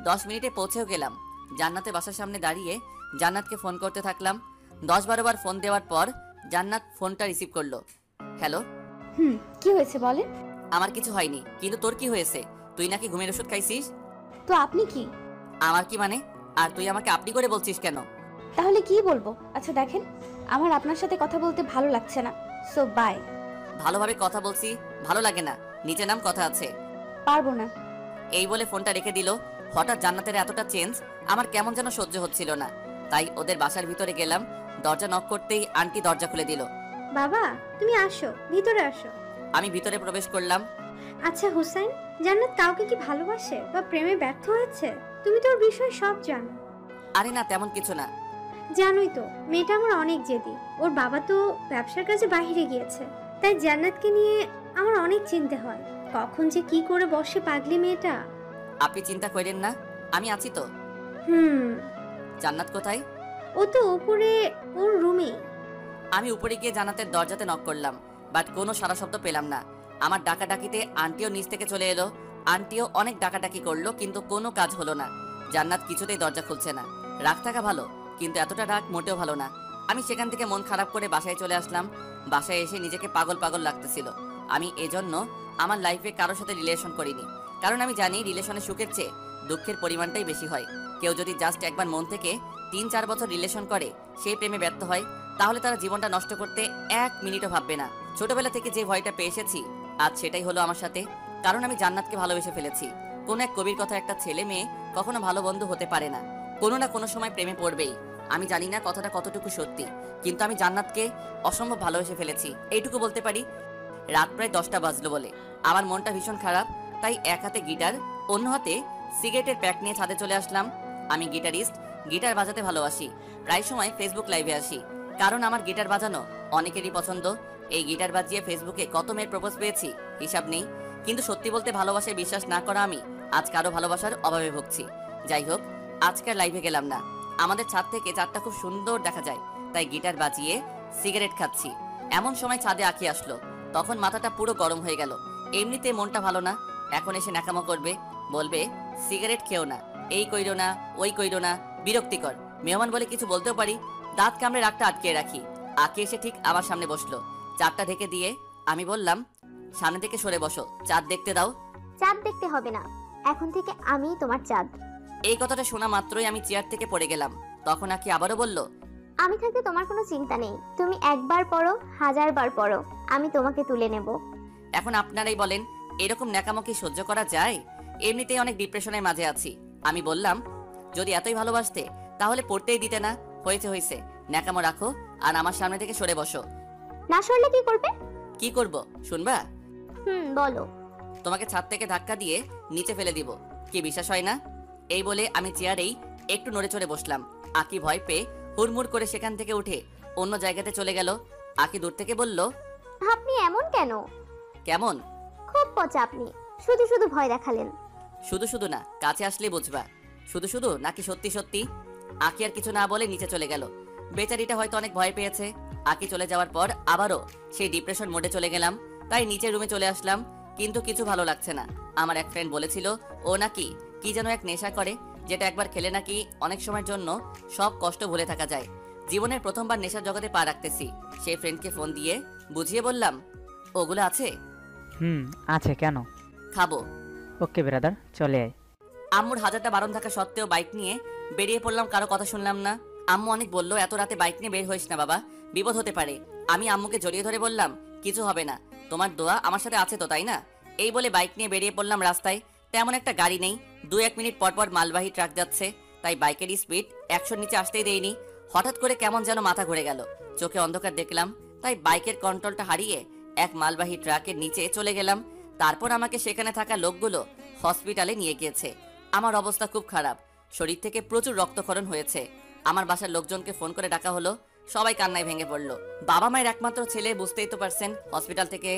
10 মিনিটে পৌঁছেও গেলাম। জান্নাতের বাসার সামনে দাঁড়িয়ে জান্নাতকে ফোন করতে থাকলাম। 10-12 বার ফোন দেওয়ার পর জান্নাত ফোনটা রিসিভ করলো। হ্যালো। কি হয়েছে বলেন? আমার কিছু হয়নি, কিন্তু তোর কি হয়েছে? তুই নাকি ঘুমের ওষুধ খাইছিস। তো আপনি কি? আমার কি মানে? আর তুই আমাকে আপনি করে বলছিস কেন? তাহলে কি বলবো? আচ্ছা দেখেন, আমার আপনার সাথে কথা বলতে ভালো লাগছে না, সো বাই। ভালোভাবে কথা বলছি, ভালো লাগে না, নিচে নাম, কথা আছে। পারবো না। এই বলে ফোনটা রেখে দিল। হঠাৎ জান্নাতের এতটা চেঞ্জ আমার কেমন যেন সহ্য হচ্ছিল না, তাই ওদের বাসার ভিতরে গেলাম। দরজা নক করতেই আন্টি দরজা খুলে দিল। বাবা, তুমি আসো, ভিতরে আসো। আমি ভিতরে প্রবেশ করলাম। আচ্ছা হুসাইন, জান্নাত কাউকে কি ভালোবাসে বা প্রেমে ব্যর্থ হয়েছে? তুমি তো ওর বিষয়ে সব জানো। আরে না, তেমন কিছু না। জানোই তো, মেয়েটা আমার অনেক জেদি। ওর বাবা তো ব্যবসার কাজে বাইরে গিয়েছে, তাই জান্নাতকে নিয়ে আমার অনেক চিন্তা হয়। কখন যে কি করে বসে পাগলি মেয়েটা। আপনি চিন্তা করেন না, আমি আছি তো। জান্নাত কোথায়? ও তো উপরে, ওর রুমে। আমি উপরে গিয়ে জান্নাতের দরজাতে নক করলাম, বাট কোনো সারা শব্দ পেলাম না। আমার ডাকাডাকিতে আন্টিও নিচ থেকে চলে এলো। আন্টিও অনেক ডাকাডাকি করলো, কিন্তু কোনো কাজ হলো না। জান্নাত কিছুতেই দরজা খুলছে না। রাগ থাকা ভালো, কিন্তু এতটা রাগ মোটেও ভালো না। আমি সেখান থেকে মন খারাপ করে বাসায় চলে আসলাম। বাসায় এসে নিজেকে পাগল পাগল লাগতেছিল। আমি এজন্য আমার লাইফে কারোর সাথে রিলেশন করিনি, কারণ আমি জানি রিলেশনের সুখের চেয়ে দুঃখের পরিমাণটাই বেশি হয়। কেউ যদি জাস্ট একবার মন থেকে 3-4 বছর রিলেশন করে, সেই প্রেমে ব্যর্থ হয়, তাহলে তারা জীবনটা নষ্ট করতে 1 মিনিটও ভাববে না। ছোটবেলা থেকে যে ভয়টা পেয়ে এসেছি, আজ সেটাই হলো আমার সাথে। কারণ আমি জান্নাতকে ভালোবেসে ফেলেছি। কোন এক কবির কথা, একটা ছেলে মেয়ে কখনো ভালো বন্ধু হতে পারে না, কোনো না কোনো সময় প্রেমে পড়বেই। আমি জানি না কথাটা কতটুকু সত্যি, কিন্তু আমি জান্নাতকে অসম্ভব ভালোবেসে ফেলেছি, এইটুকু বলতে পারি। রাত প্রায় 10টা বাজলো বলে আমার মনটা ভীষণ খারাপ, তাই এক হাতে গিটার, অন্য হাতে সিগারেটের প্যাক নিয়ে ছাদে চলে আসলাম। আমি গিটারিস্ট, গিটার বাজাতে ভালোবাসি, প্রায় সময় ফেসবুক লাইভে আসি, কারণ আমার গিটার বাজানো অনেকেরই পছন্দ। এই গিটার বাজিয়ে ফেসবুকে কত মেয়ের প্রপোজ পেয়েছি হিসাব নেই, কিন্তু সত্যি বলতে ভালোবাসায় বিশ্বাস না করা আমি আজ কারো ভালোবাসার অভাবে ভুগছি। যাই হোক, আজকাল লাইভে গেলাম না, আমাদের ছাদ থেকে চাঁদটা খুব সুন্দর দেখা যায়, তাই গিটার বাজিয়ে সিগারেট খাচ্ছি। এমন সময় ছাদে আঁকি আসলো, তখন মাথাটা পুরো গরম হয়ে গেল। এমনিতে মনটা ভালো না, এখন এসে ন্যাকামো করবে, বলবে সিগারেট খেও না, এই কইরো না, ওই কইরো না, বিরক্তিকর। মেহমান বলে কিছু বলতেও পারি, দাঁত কামড়ে রাগটা আটকে রাখি। আঁকি এসে ঠিক আমার সামনে বসলো, চাঁদটা ঢেকে দিয়ে আমি বললাম, সামনে থেকে সরে বসো, চাঁদ দেখতে দাও। চাঁদ দেখতে হবে না, এখন থেকে আমিই তোমার চাঁদ। এই কথাটা শোনা মাত্রই আমি চেয়ার থেকে পড়ে গেলাম। তখন আঁকি আবারও বলল, আমি থাকতে তোমার কোনো চিন্তা নেই, তুমি একবার পড়ো, 1000বার পড়ো, আমি তোমাকে তুলে নেব। এখন আপনারাই বলেন, এরকম ন্যাকামো কি সহ্য করা যায়? এমনিতেই অনেক ডিপ্রেশনের মাঝে আছি। আমি বললাম, যদি এতই ভালোবাসতে তাহলে পড়তেই দিতে না। হয়েছে হয়েছে, ন্যাকামো রাখো আর আমার সামনে থেকে সরে বসো। না সরলে কি করবে? কি করব শুনবা? বলো। তোমাকে ছাদ থেকে ধাক্কা দিয়ে নিচে ফেলে দিব। কি বিশ্বাস হয় না? এই বলে আমি চেয়ারেই একটু নড়ে চড়ে বসলাম। আকি ভয় পেয়ে হুড়মুড় করে সেখান থেকে উঠে অন্য জায়গাতে চলে গেল। আকি দূর থেকে বলল, আপনি এমন কেন? কেমন? খুব পচা আপনি, শুধু শুধু ভয় দেখালেন। শুধু শুধু না, কাছে আসলে বুঝবা। শুধু শুধু নাকি সত্যি সত্যি? আকি আর কিছু না বলে নিচে চলে গেল। বেচারিটা হয়তো অনেক ভয় পেয়েছে। আকি চলে যাওয়ার পর আবারও সেই ডিপ্রেশন মোডে চলে গেলাম। তাই নিচের রুমে চলে আসলাম, কিন্তু কিছু ভালো লাগছে না। আমার এক ফ্রেন্ড বলেছিল ও নাকি কি যেন এক নেশা করে, যেটা একবার খেলে নাকি অনেক সময়ের জন্য সব কষ্ট ভুলে থাকা যায়। জীবনের প্রথমবার নেশার জগতে পা রাখতেছি। সেই ফ্রেন্ডকে ফোন দিয়ে বুঝিয়ে বললাম, ওগুলো আছে? আছে। কেন? খাবো। ওকে ব্রাদার, চলে আয়। আম্মুর হাজারটা বারণ থাকা সত্ত্বেও বাইক নিয়ে বেরিয়ে পড়লাম, কারো কথা শুনলাম না। আম্মু অনেক বললো, এত রাতে বাইক নিয়ে বের হইস না বাবা, বিপদ হতে পারে। আমি আম্মুকে জড়িয়ে ধরে বললাম, কিছু হবে না, তোমার দোয়া আমার সাথে আছে তো, তাই না? এই বলে বাইক নিয়ে বেরিয়ে পড়লাম। রাস্তায় তেমন একটা গাড়ি নেই, 2-1 মিনিট পর পর মালবাহী ট্রাক যাচ্ছে, তাই বাইকের স্পিড 100-র নিচে আসতেই দেয়নি। হঠাৎ করে কেমন যেন মাথা ঘুরে গেল, চোখে অন্ধকার দেখলাম, তাই বাইকের কন্ট্রোলটা হারিয়ে এক মালবাহী ট্রাকের নিচে চলে গেলাম। তারপর আমাকে সেখানে থাকা লোকগুলো হসপিটালে নিয়ে গিয়েছে। আমার অবস্থা খুব খারাপ, শরীর থেকে প্রচুর রক্তক্ষরণ হয়েছে। আমার বাসার লোকজনকে ফোন করে ডাকা হলো, সবাই কান্নায় ভেঙে পড়লো। বাবা মায়ের একমাত্র ছেলে, বুঝতেই তো পারছেন। হসপিটাল থেকে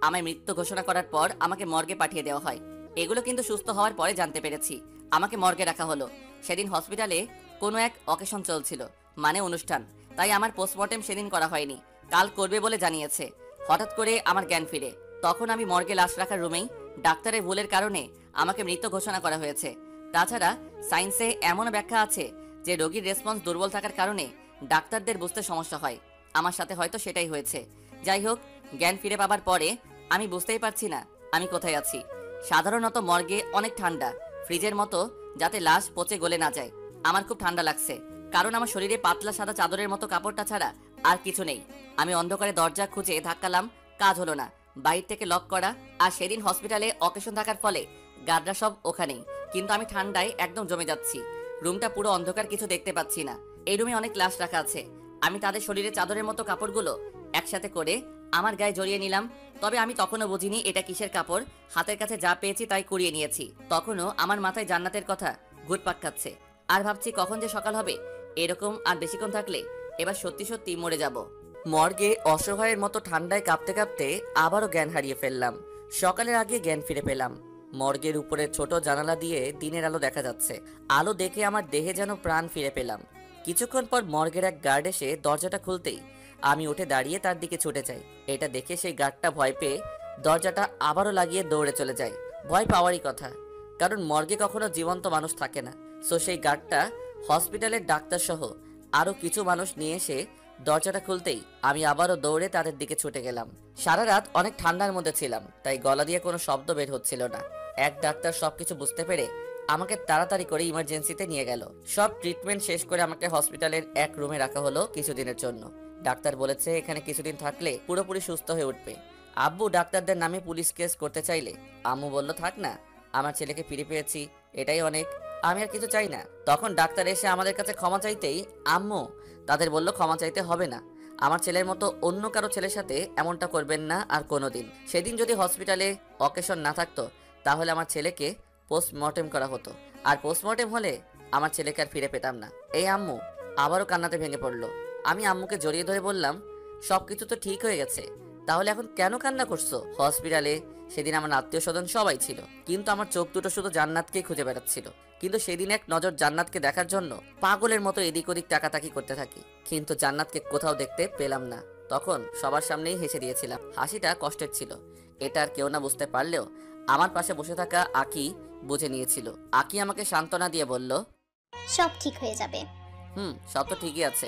আমায় মৃত্যু ঘোষণা করার পর আমাকে মর্গে পাঠিয়ে দেওয়া হয়। এগুলো কিন্তু সুস্থ হওয়ার পরে জানতে পেরেছি। আমাকে মর্গে রাখা হলো। সেদিন হসপিটালে কোনো এক অকেশন চলছিল, মানে অনুষ্ঠান, তাই আমার পোস্টমর্টেম সেদিন করা হয়নি, কাল করবে বলে জানিয়েছে। হঠাৎ করে আমার জ্ঞান ফিরে, তখন আমি মর্গে লাশ রাখার রুমেই। ডাক্তারের ভুলের কারণে আমাকে মৃত ঘোষণা করা হয়েছে। তাছাড়া সায়েন্সে এমন ব্যাখ্যা আছে যে রোগীর রেসপন্স দুর্বল থাকার কারণে ডাক্তারদের বুঝতে সমস্যা হয়। আমার সাথে হয়তো সেটাই হয়েছে। যাই হোক, জ্ঞান ফিরে পাবার পরে আমি বুঝতেই পারছি না আমি কোথায় আছি। সাধারণত মর্গে অনেক ঠান্ডা, ফ্রিজের মতো, যাতে লাশ পচে গলে না যায়। আমার খুব ঠান্ডা লাগছে, কারণ আমার শরীরে পাতলা সাদা চাদরের মতো কাপড়টা ছাড়া আর কিছু নেই। আমি অন্ধকারে দরজা খুঁজে ধাক্কালাম, কাজ হলো না, বাইরে থেকে লক করা। আর সেদিন হসপিটালে অকেশন থাকার ফলে গার্ডরা সব ওখানেই, কিন্তু আমি ঠান্ডায় একদম জমে যাচ্ছি। রুমটা পুরো অন্ধকার, কিছু দেখতে পাচ্ছি না। এই রুমে অনেক লাশ রাখা আছে। আমি তাদের শরীরে চাদরের মতো কাপড়গুলো একসাথে করে আমার গায়ে জড়িয়ে নিলাম। তবে আমি তখনও বুঝিনি এটা কিসের কাপড়। হাতের কাছে যা পেয়েছি তাই কুড়িয়ে নিয়েছি। তখনও আমার মাথায় জান্নাতের কথা ঘুরপাক খাচ্ছে, আর ভাবছি কখন যে সকাল হবে। এরকম আর বেশিক্ষণ থাকলে এবার সত্যি সত্যি মরে যাব। মর্গে অসহায়ের মতো ঠান্ডায় কাঁপতে কাঁপতে আবারও জ্ঞান হারিয়ে ফেললাম। সকালের আগে জ্ঞান ফিরে পেলাম। মর্গের উপরে ছোট জানালা দিয়ে দিনের আলো দেখা যাচ্ছে। আলো দেখে আমার দেহে যেন প্রাণ ফিরে পেলাম। কিছুক্ষণ পর মর্গের এক গার্ড এসে দরজাটা খুলতেই আমি উঠে দাঁড়িয়ে তার দিকে ছুটে যাই। এটা দেখে সেই গার্ডটা ভয় পেয়ে দরজাটা আবারও লাগিয়ে দৌড়ে চলে যায়। ভয় পাওয়ারই কথা, কারণ মর্গে কখনো জীবন্ত মানুষ থাকে না। সো সেই গার্ডটা হসপিটালের ডাক্তার সহ আরো কিছু মানুষ নিয়ে এসে দরজাটা খুলতেই আমি আবারও দৌড়ে তাদের দিকে ছুটে গেলাম। সারা রাত অনেক ঠান্ডার মধ্যে ছিলাম, তাই গলা দিয়ে কোনো শব্দ বের হচ্ছিল না। এক ডাক্তার সবকিছু বুঝতে পেরে আমাকে তাড়াতাড়ি করে ইমার্জেন্সিতে নিয়ে গেল। সব ট্রিটমেন্ট শেষ করে আমাকে হসপিটালের এক রুমে রাখা হলো কিছুদিনের জন্য। ডাক্তার বলেছে এখানে কিছুদিন থাকলে পুরোপুরি সুস্থ হয়ে উঠবে। আব্বু ডাক্তারদের নামে পুলিশ কেস করতে চাইলে আম্মু বলল থাক না, আমার ছেলেকে ফিরে পেয়েছি, এটাই অনেক, আমি আর কিছু চাই না। তখন ডাক্তার এসে আমাদের কাছে ক্ষমা চাইতেই আম্মু তাদের বলল ক্ষমা চাইতে হবে না, আমার ছেলের মতো অন্য কারো ছেলের সাথে এমনটা করবেন না আর কোনোদিন। সেদিন যদি হসপিটালে অকেশন না থাকতো তাহলে আমার ছেলেকে পোস্টমর্টেম করা হতো, আর পোস্টমর্টেম হলে আমার ছেলেকে আর ফিরে পেতাম না। এই আম্মু আবারও কান্নাতে ভেঙে পড়লো। আমি আম্মুকে জড়িয়ে ধরে বললাম সবকিছু তো ঠিক হয়ে গেছে, তাহলে এখন কেন কান্না করছো? হসপিটালে সেদিন আমার আত্মীয় স্বজন সবাই ছিল, কিন্তু আমার চোখ দুটো শুধু জান্নাতকেই খুঁজে বেড়াচ্ছিল। কিন্তু সেদিন এক নজর জান্নাতকে দেখার জন্য পাগলের মতো এদিক ওদিক তাকাতাকি করতে থাকি, কিন্তু জান্নাতকে কোথাও দেখতে পেলাম না। তখন সবার সামনেই হেসে দিয়েছিলাম, হাসিটা কষ্টের ছিল। এটা আর কেউ না বুঝতে পারলেও আমার পাশে বসে থাকা আকি বুঝে নিয়েছিল। আকি আমাকে সান্ত্বনা দিয়ে বলল, সব ঠিক হয়ে যাবে। সব তো ঠিকই আছে।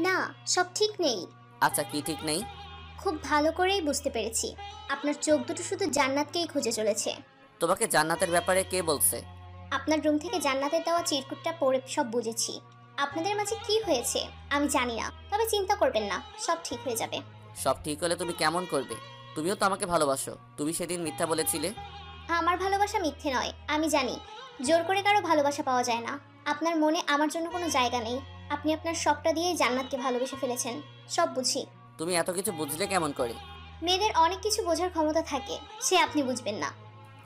না, সব ঠিক নেই। আচ্ছা, কি ঠিক নেই? খুব ভালো করেই বুঝতে পেরেছি, আপনার চোখ দুটো শুধু জান্নাতকেই খুঁজে চলেছে। তোমাকে জান্নাতের ব্যাপারে কে বলছে? আপনার রুম থেকে জান্নাতের দেওয়া চিরকুটটা পড়ে সব বুঝেছি। আপনাদের মাঝে কি হয়েছে আমি জানি না, তবে চিন্তা করবেন না, সব ঠিক হয়ে যাবে। সব ঠিক হলে তুমি কেমন করবে? তুমিও তো আমাকে ভালোবাসো, তুমি সেদিন মিথ্যা বলেছিলে। আমার ভালোবাসা মিথ্যে নয়, আমি জানি জোর করে কারো ভালোবাসা পাওয়া যায় না। আপনার মনে আমার জন্য কোনো জায়গা নেই, আপনি আপনার সবটা দিয়ে জান্নাতকে ভালোবেসে ফেলেছেন, সব বুঝি। তুমি এত কিছু বুঝলে কেমন করে? মেয়েদের অনেক কিছু বোঝার ক্ষমতা থাকে, সে আপনি বুঝবেন না।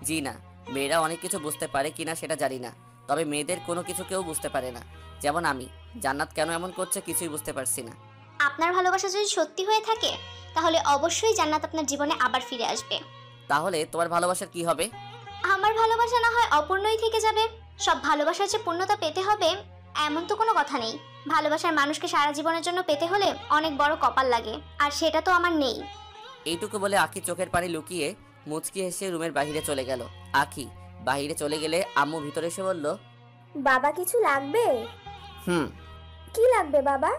জি না, মেয়েরা অনেক কিছু বুঝতে পারে কিনা সেটা জানি না, তবে মেয়েদের কোনো কিছু কেউ বুঝতে পারে না। যেমন আমি, জান্নাত কেন এমন করছে কিছুই বুঝতে পারছি না। আপনার ভালোবাসা যদি সত্যি হয়ে থাকে তাহলে অবশ্যই জান্নাত আপনার জীবনে আবার ফিরে আসবে। তাহলে তোমার ভালোবাসার কি হবে? আমার ভালোবাসা না হয় অপূর্ণই থেকে যাবে। সব ভালোবাসার যে পূর্ণতা পেতে হবে এমন তো কোনো কথা নেই। ভালোবাসার মানুষকে সারা জীবনের জন্য পেতে হলে অনেক বড় কপাল লাগে, আর সেটা তো আমার নেই। এইটুকু বলে আখি চোখের পানি লুকিয়ে মুচকি হেসে রুমের বাইরে চলে গেল। আখি বাইরে চলে গেলে আম্মু ভিতরে এসে বলল, বাবা কিছু লাগবে? হুম। কি লাগবে বাবা?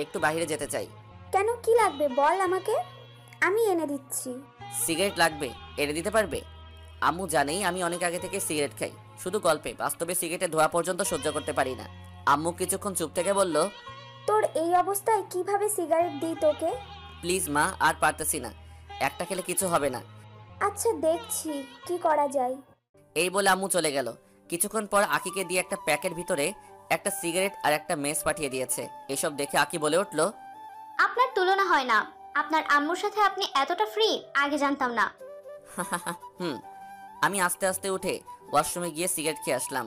একটু বাইরে যেতে চাই। কেন, কি লাগবে বল আমাকে, আমি এনে দিচ্ছি। সিগারেট লাগবে, এনে দিতে পারবে? আম্মু জানেই আমি অনেক আগে থেকে সিগারেট খাই, শুধু গল্পে, বাস্তবে সিগারেটের ধোয়া পর্যন্ত সহ্য করতে পারি না। আম্মু কিছুক্ষণ চুপ থেকে বলল, তোর এই অবস্থায় কিভাবে সিগারেট দিই তোকে? প্লিজ মা, আর পারতেছি না, একটা খেলে কিছু হবে না। আচ্ছা দেখছি কি করা যায়। এই বলে আম্মু চলে গেল। কিছুক্ষণ পর আকিকে দিয়ে একটা প্যাকের ভিতরে একটা সিগারেট আর একটা মেস পাঠিয়ে দিয়েছে। এসব দেখে আকি বলে উঠল, আপনার তুলনা হয় না, আপনার আম্মুর সাথে আপনি এতটা ফ্রি আগে জানতাম না। হুম। আমি আস্তে আস্তে উঠে ওয়াশরুমে গিয়ে সিগারেট খেয়ে আসলাম।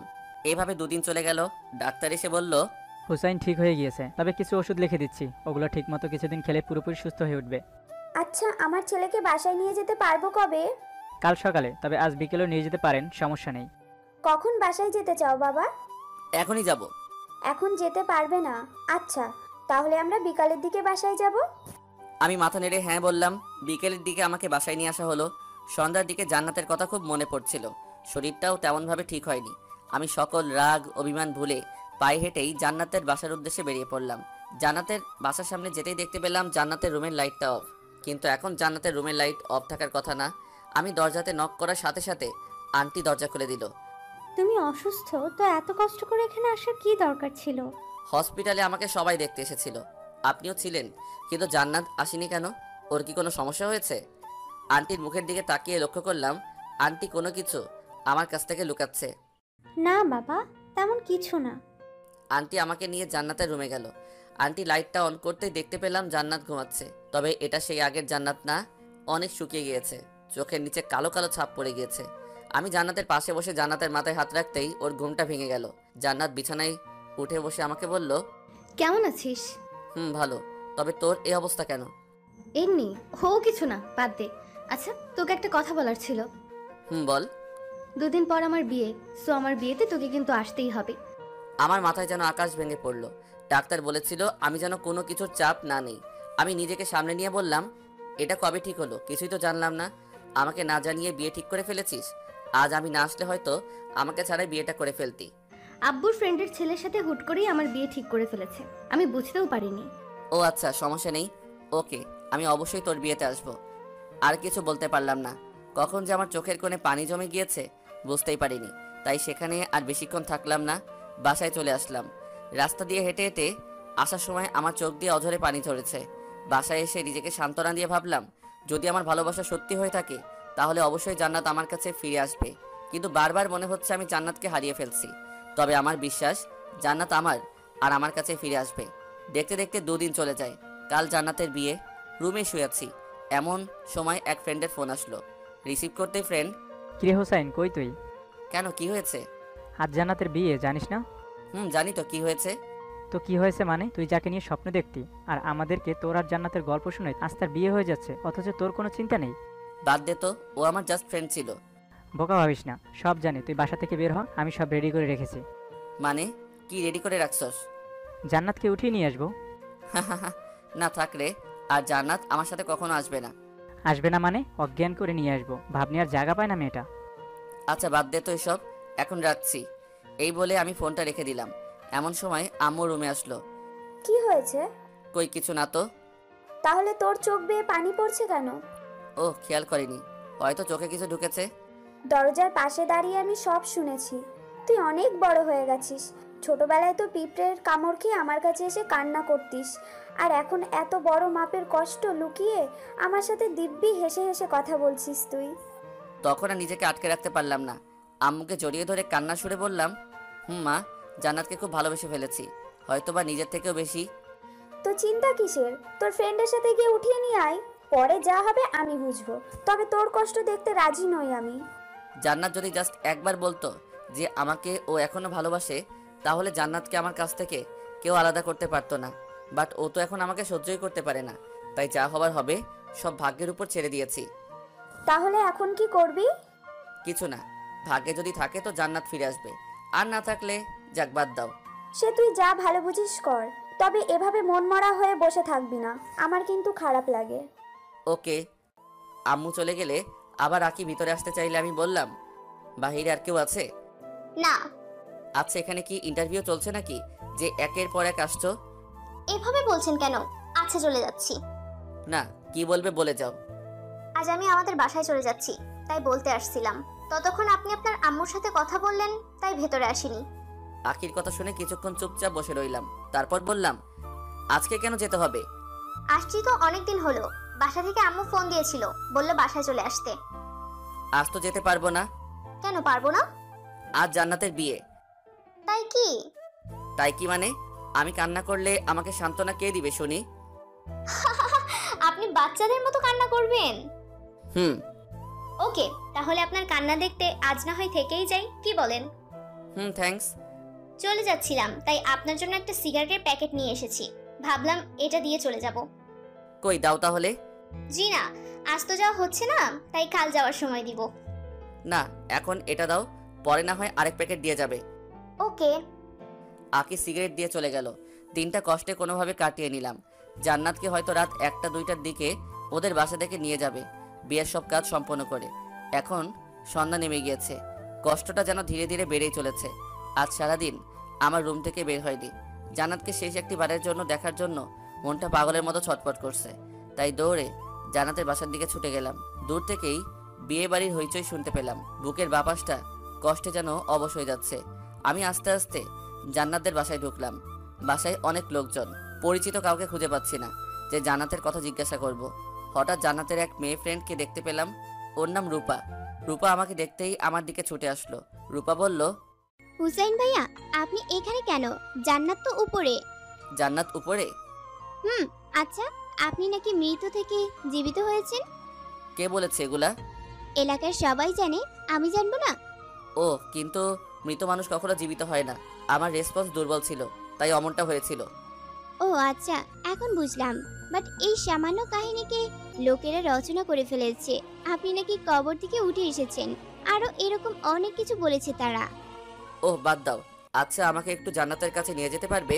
এইভাবে দুদিন চলে গেল। ডাক্তার এসে বলল, হুসাইন ঠিক হয়ে গিয়েছে, তবে কিছু ওষুধ লিখে দিচ্ছি, ওগুলো ঠিকমতো কিছুদিন খেলে পুরোপুরি সুস্থ হয়ে উঠবে। আচ্ছা আমার ছেলেকে বাসায় নিয়ে যেতে পারবো কবে? কাল সকালে, তবে আজ বিকেলেও নিয়ে যেতে পারেন, সমস্যা নেই। কখন বাসায় যেতে চাও বাবা? এখনই যাব। এখন যেতে পারবে না? আচ্ছা তাহলে আমরা বিকালের দিকে বাসায় যাব। আমি মাথা নেড়ে হ্যাঁ বললাম। বিকেলের দিকে আমাকে বাসায় নিয়ে আসা হলো। সন্ধ্যার দিকে জান্নাতের কথা খুব মনে পড়ছিল, শরীরটাও তেমনভাবে ঠিক হয়নি। আমি সকল রাগ অভিমান ভুলে পায়ে হেঁটেই জান্নাতের বাসার উদ্দেশ্যে বেরিয়ে পড়লাম। জান্নাতের বাসার সামনে যেতেই দেখতে পেলাম জান্নাতের রুমের লাইটটা অফ, কিন্তু এখন জান্নাতের রুমের লাইট অফ থাকার কথা না। আমি দরজাতে নক করার সাথে সাথে আন্টি দরজা খুলে দিল। তুমি অসুস্থ তো এত কষ্ট করে এখানে আসার কি দরকার ছিল? হসপিটালে আমাকে সবাই দেখতে এসেছিল, আপনিও ছিলেন, কিন্তু জান্নাত আসেনি কেন? ওর কি কোনো সমস্যা হয়েছে? আন্টির মুখের দিকে তাকিয়ে লক্ষ্য করলাম আন্টি কোনো কিছু আমার কাছ থেকে লুকাচ্ছে। না বাবা, তেমন কিছু না। আন্টি আমাকে নিয়ে জান্নাতের রুমে গেল। আন্টি লাইটটা অন করতেই দেখতে পেলাম জান্নাত ঘুমাচ্ছে, তবে এটা সেই আগের জান্নাত না, অনেক শুকিয়ে গিয়েছে, চোখের নিচে কালো কালো ছাপ পড়ে গিয়েছে। আমি জান্নাতের পাশে বসে জান্নাতের মাথায় হাত রাখতেই ওর ঘুমটা ভেঙে গেল। জান্নাত বিছানায় উঠে বসে আমাকে বলল, কেমন আছিস? ভালো, তবে তোর এই অবস্থা কেন? এমনি, হো কিছু না, বাদ দে। আচ্ছা, তোকে একটা কথা বলার ছিল। বল। দুদিন পর আমার বিয়ে, সো আমার বিয়েতে তোকে কিন্তু আসতেই হবে। আমার মাথায় যেন আকাশ ভেঙে পড়লো। ডাক্তার বলেছিল আমি যেন কোনো কিছুর চাপ না নেই। আমি নিজেকে সামনে নিয়ে বললাম, এটা কবে ঠিক হলো? কিছুই তো জানলাম না, আমাকে না জানিয়ে বিয়ে ঠিক করে ফেলেছিস। আজ আমি না আসলে হয়তো আমাকে ছাড়াই বিয়েটা করে ফেলতি। আব্বুর ফ্রেন্ডের ছেলের সাথে হুট করেই আমার বিয়ে ঠিক করে ফেলেছে, আমি বুঝতেও পারিনি। ও আচ্ছা, সমস্যা নেই, ওকে, আমি অবশ্যই তোর বিয়েতে আসবো। আর কিছু বলতে পারলাম না, কখন যে আমার চোখের কোণে পানি জমে গিয়েছে বুঝতেই পারিনি। তাই সেখানে আর বেশিক্ষণ থাকলাম না, বাসায় চলে আসলাম। রাস্তা দিয়ে হেঁটে হেঁটে আসার সময় আমার চোখ দিয়ে অঝরে পানি ঝরেছে। বাসায় এসে নিজেকে সান্ত্বনা দিয়ে ভাবলাম যদি আমার ভালোবাসা সত্যি হয়ে থাকে তাহলে অবশ্যই জান্নাত আমার কাছে ফিরে আসবে, কিন্তু বারবার মনে হচ্ছে আমি জান্নাতকে হারিয়ে ফেলছি। তবে আমার বিশ্বাস জান্নাত আমার আর আমার কাছে ফিরে আসবে। দেখতে দেখতে 2 দিন চলে যায়। কাল জান্নাতের বিয়ে। রুমে শুয়ে আছি, এমন সময় এক ফ্রেন্ডের ফোন আসলো। রিসিভ করতে ফ্রেন্ড, কিরে হোসাইন, কই তুই? কেন কি হয়েছে? আজ জান্নাতের বিয়ে, জানিস না? জানি তো, কি হয়েছে? তো কি হয়েছে মানে, তুই যাকে নিয়ে স্বপ্ন দেখতি আর আমাদেরকে তোর আর জান্নাতের গল্প শুনে আজ তার বিয়ে হয়ে যাচ্ছে, অথচ তোর কোনো চিন্তা নেই। বাদ দে তো, ও আমার জাস্ট ফ্রেন্ড ছিল। বোকা ভাবিস না, সব জানি। তুই বাসা থেকে বের হ, আমি সব রেডি করে রেখেছি। মানে কি রেডি করে রাখছস? জান্নাতকে উঠিয়ে নিয়ে আসবো। না থাকলে, আর জান্নাত আমার সাথে কখনো আসবে না। আসবে না মানে? অজ্ঞান করে নিয়ে আসবো, ভাবনি আর জায়গা পায় না মেয়েটা। আচ্ছা বাদ দে তো এসব, এখন রাখছি। এই বলে আমি ফোনটা রেখে দিলাম। এমন সময় আম্মু রুমে আসলো। কি হয়েছে? কই কিছু না তো। তাহলে তোর চোখ বেয়ে পানি পড়ছে কেন? ও খেয়াল করিনি, হয়তো চোখে কিছু ঢুকেছে। দরজার পাশে দাঁড়িয়ে আমি সব শুনেছি। তুই অনেক বড় হয়ে গেছিস। ছোটবেলায় তো পিঁপড়ের কামড় খেয়ে আমার কাছে এসে কান্না করতিস, আর এখন এত বড় মাপের কষ্ট লুকিয়ে আমার সাথে দিব্যি হেসে হেসে কথা বলছিস তুই। তখন আর নিজেকে আটকে রাখতে পারলাম না। আম্মুকে জড়িয়ে ধরে কান্না সুরে বললাম, মা, জান্নাতকে খুব ভালোবেসে ফেলেছি, হয়তোবা নিজের থেকেও বেশি। তো চিন্তা কিসের? তোর ফ্রেন্ডের সাথে গিয়ে উঠিয়ে নিয়ে আয়, পরে যা হবে আমি বুঝবো। তবে তোর কষ্ট দেখতে রাজি নই আমি। জান্নাত যদি জাস্ট একবার বলতো যে আমাকে ও এখনো ভালোবাসে, তাহলে জান্নাতকে আমার কাছ থেকে কেউ আলাদা করতে পারতো না। বাট ও তো এখন আমাকে সহ্যই করতে পারে না, তাই যা হবার হবে সব ভাগ্যের উপর ছেড়ে দিয়েছি। তাহলে এখন কি করবি? কিছু না, ভাগ্যে যদি থাকে তো জান্নাত ফিরে আসবে, আর না থাকলে যাক, বাদ দাও। সে তুই যা ভালো বুঝিস কর, তবে এভাবে মনমরা হয়ে বসে থাকবি না, আমার কিন্তু খারাপ লাগে। ওকে। আম্মু চলে গেলে আবার আকি ভিতরে আসতে চাইলে আমি বললাম, বাহিরে আর কেউ আছে? না। আচ্ছা, এখানে কি ইন্টারভিউ চলছে নাকি যে একের পর এক আসছো? এভাবে বলছেন কেন? আচ্ছা চলে যাচ্ছি। না, কি বলবে বলে যাও। আজ আমি আমাদের বাসায় চলে যাচ্ছি, তাই বলতে আসছিলাম। ততক্ষণ আপনি আপনার আম্মুর সাথে কথা বললেন, তাই ভেতরে আসিনি। আখির কথা শুনে কিছুক্ষণ চুপচাপ বসে রইলাম। তারপর বললাম, আজকে কেন যেতে হবে? আসছি তো অনেকদিন হলো। বাসা থেকে আম্মু ফোন দিয়েছিল, বলল বাসায় চলে আসতে। আজ তো যেতে পারবো না। কেন পারবো না? আজ জান্নাতের বিয়ে। তাই কি? তাই কি মানে? আমি কান্না করলে আমাকে সান্ত্বনা কে দিবে শুনি? আপনি বাচ্চাদের মতো কান্না করবেন? হুম। ওকে, তাহলে আপনার কান্না দেখতে আজ না হয় থেকেই যাই, কি বলেন? থ্যাঙ্কস। চলে যাচ্ছিলাম, তাই আপনার জন্য একটা সিগারেটের প্যাকেট নিয়ে এসেছি। ভাবলাম এটা দিয়ে চলে যাব। কই দাও তাহলে। জি না, আজ তো যাওয়া হচ্ছে না, তাই কাল যাওয়ার সময় দিব। না, এখন এটা দাও, পরে না হয় আরেক প্যাকেট দিয়ে যাবে। ওকে। আকি সিগারেট দিয়ে চলে গেল। দিনটা কষ্টে কোনোভাবে কাটিয়ে নিলাম। জান্নাতকে হয়তো রাত 1টা-2টার দিকে ওদের বাসা থেকে নিয়ে যাবে বিয়ের সব কাজ সম্পন্ন করে। এখন সন্ধ্যা নেমে গিয়েছে, কষ্টটা যেন ধীরে ধীরে বেড়েই চলেছে। আজ সারাদিন আমার রুম থেকে বের হয়নি। জান্নাতকে শেষ একটি বারের জন্য দেখার জন্য মনটা পাগলের মতো ছটফট করছে, তাই দৌড়ে জান্নাতের বাসার দিকে ছুটে গেলাম। দূর থেকেই বিয়ে বাড়ির হইচই শুনতে পেলাম। বুকের বাপাসটা কষ্টে যেন অবশ হয়ে যাচ্ছে। আমি আস্তে আস্তে জান্নাতের বাসায় ঢুকলাম। বাসায় অনেক লোকজন, পরিচিত কাউকে খুঁজে পাচ্ছি না যে জান্নাতের কথা জিজ্ঞাসা করব। হঠাৎ জান্নাতের এক মেয়ে ফ্রেন্ডকে দেখতে পেলাম, ওর নাম রূপা। রূপা আমাকে দেখতেই আমার দিকে ছুটে আসলো। রূপা বলল, হুসাইন ভাইয়া, আপনি এখানে কেন? জান্নাত তো উপরে। জান্নাত উপরে? আচ্ছা, আপনি নাকি মৃত থেকে জীবিত হয়েছেন। কে বলেছে এগুলা? এলাকার সবাই জানে, আমি জানবো না? ও, কিন্তু মৃত মানুষ কখনো জীবিত হয় না। আমার রেসপন্স দুর্বল ছিল, তাই অমনটা হয়েছিল। ও আচ্ছা, এখন বুঝলাম। বাট এই সামান্য কাহিনীকে লোকেরা রচনা করে ফেলেছে। আপনি নাকি কবর থেকে উঠে এসেছেন, আরো এরকম অনেক কিছু বলেছে তারা। ওহ বাদ দাও। আচ্ছা, আমাকে একটু জান্নাতের কাছে নিয়ে যেতে পারবে?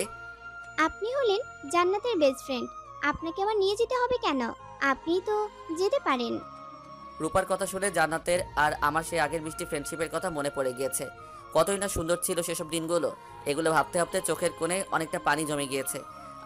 আপনি হলেন জান্নাতের বেস্ট ফ্রেন্ড, আপনাকে আবার নিয়ে যেতে হবে কেন? আপনি তো যেতে পারেন। রূপার কথা শুনে জান্নাতের আর আমার সেই আগের মিষ্টি ফ্রেন্ডশিপের কথা মনে পড়ে গিয়েছে। কতই না সুন্দর ছিল সেসব দিনগুলো। এগুলো ভাবতে ভাবতে চোখের কোণে অনেকটা পানি জমে গিয়েছে।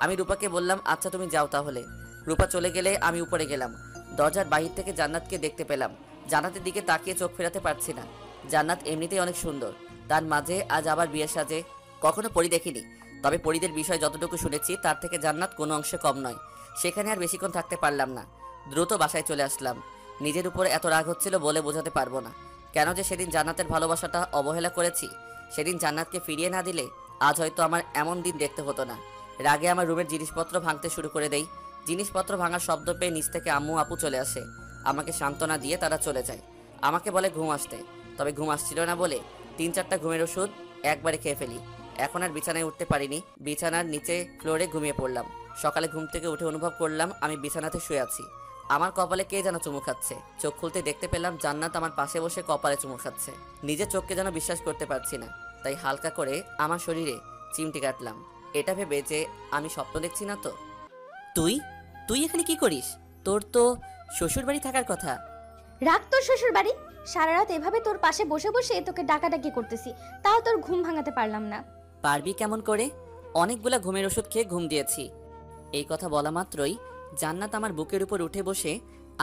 আমি রূপাকে বললাম, আচ্ছা তুমি যাও তাহলে। রূপা চলে গেলে আমি উপরে গেলাম। দরজার বাহির থেকে জান্নাতকে দেখতে পেলাম। জান্নাতের দিকে তাকিয়ে চোখ ফেরাতে পারছি না। জান্নাত এমনিতেই অনেক সুন্দর, তার মাঝে আজ আবার বিয়ের সাজে। কখনো পরি দেখিনি, তবে পরিদের বিষয় যতটুকু শুনেছি তার থেকে জান্নাত কোনো অংশে কম নয়। সেখানে আর বেশিক্ষণ থাকতে পারলাম না। দ্রুত বাসায় চলে আসলাম। নিজের উপর এত রাগ হচ্ছিল বলে বোঝাতে পারবো না। কেন যে সেদিন জান্নাতের ভালোবাসাটা অবহেলা করেছি, সেদিন জান্নাতকে ফিরিয়ে না দিলে আজ হয়তো আমার এমন দিন দেখতে হতো না। রাগে আমার রুমের জিনিসপত্র ভাঙতে শুরু করে দেই। জিনিসপত্র ভাঙার শব্দ পেয়ে নিচ থেকে আম্মু আপু চলে আসে। আমাকে সান্ত্বনা দিয়ে তারা চলে যায়। আমাকে বলে ঘুম আসতে, তবে ঘুম আসছিল না বলে 3-4টা ঘুমের ওষুধ একবারে খেয়ে ফেলি। এখন আর বিছানায় উঠতে পারিনি। বিছানার নিচে ফ্লোরে ঘুমিয়ে পড়লাম। সকালে ঘুম থেকে উঠে অনুভব করলাম আমি বিছানাতে শুয়ে আছি। আমার কপালে কে যেন চুমু খাচ্ছে। চোখ খুলতে দেখতে পেলাম জান্নাত আমার পাশে বসে কপালে চুমু খাচ্ছে। নিজের চোখকে যেন বিশ্বাস করতে পারছি না, তাই হালকা করে আমার শরীরে চিমটি কাটলাম, এটা ভেবে যে আমি স্বপ্ন দেখছি না তো। তুই তুই এখানে কি করিস? তোর তো শ্বশুর বাড়ি থাকার কথা। রাখ তোর শ্বশুর বাড়ি। সারা রাত এভাবে তোর পাশে বসে বসে তোকে ডাকাডাকি করতেছি, তাও তোর ঘুম ভাঙাতে পারলাম না। পারবি কেমন করে? অনেকগুলা ঘুমের ওষুধ খেয়ে ঘুম দিয়েছি। এই কথা বলা মাত্রই জান্নাত আমার বুকের উপর উঠে বসে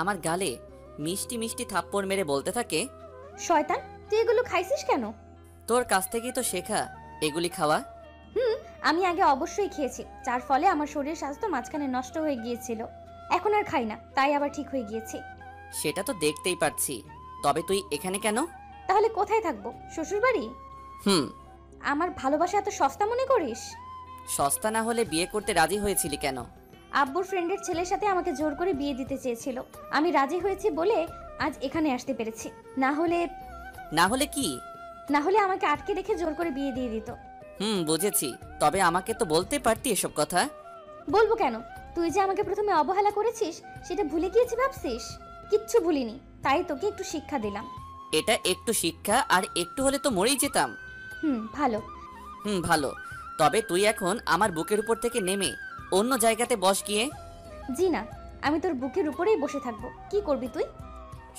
আমার গালে মিষ্টি মিষ্টি থাপ্পড় মেরে বলতে থাকে, শয়তান, তুই এগুলো খাইছিস কেন? তোর কাছ থেকেই তো শেখা এগুলি খাওয়া। আমি আগে অবশ্যই খেয়েছি, যার ফলে আমার শরীর স্বাস্থ্য মাঝখানে নষ্ট হয়ে গিয়েছিল। এখন আর খাই না, তাই আবার ঠিক হয়ে গিয়েছে। সেটা তো দেখতেই পাচ্ছি, তবে তুই এখানে কেন? তাহলে কোথায় থাকবো? শ্বশুর বাড়ি? হুম। আমার ভালোবাসা এত সস্তা মনে করিস? সস্তা না হলে বিয়ে করতে রাজি হয়েছিলি কেন? আব্বুর ফ্রেন্ডের ছেলের সাথে আমাকে জোর করে বিয়ে দিতে চেয়েছিল। আমি রাজি হয়েছি বলে আজ এখানে আসতে পেরেছি। না হলে কি? না হলে আমাকে আটকে রেখে জোর করে বিয়ে দিয়ে দিত। বুঝেছি। তবে আমাকে তো বলতে পারতি এসব কথা। বলবো কেন? তুই যে আমাকে প্রথমে অবহেলা করেছিস সেটা ভুলে গিয়েছি ভাবছিস? কিচ্ছু ভুলিনি, তাই তোকে একটু শিক্ষা দিলাম। এটা একটু শিক্ষা, আর একটু হলে তো মরেই যেতাম। ভালো। ভালো। তবে তুই এখন আমার বুকের উপর থেকে নেমে অন্য জায়গাতে বস গিয়ে। জি না, আমি তোর বুকের উপরেই বসে থাকবো। কি করবি তুই?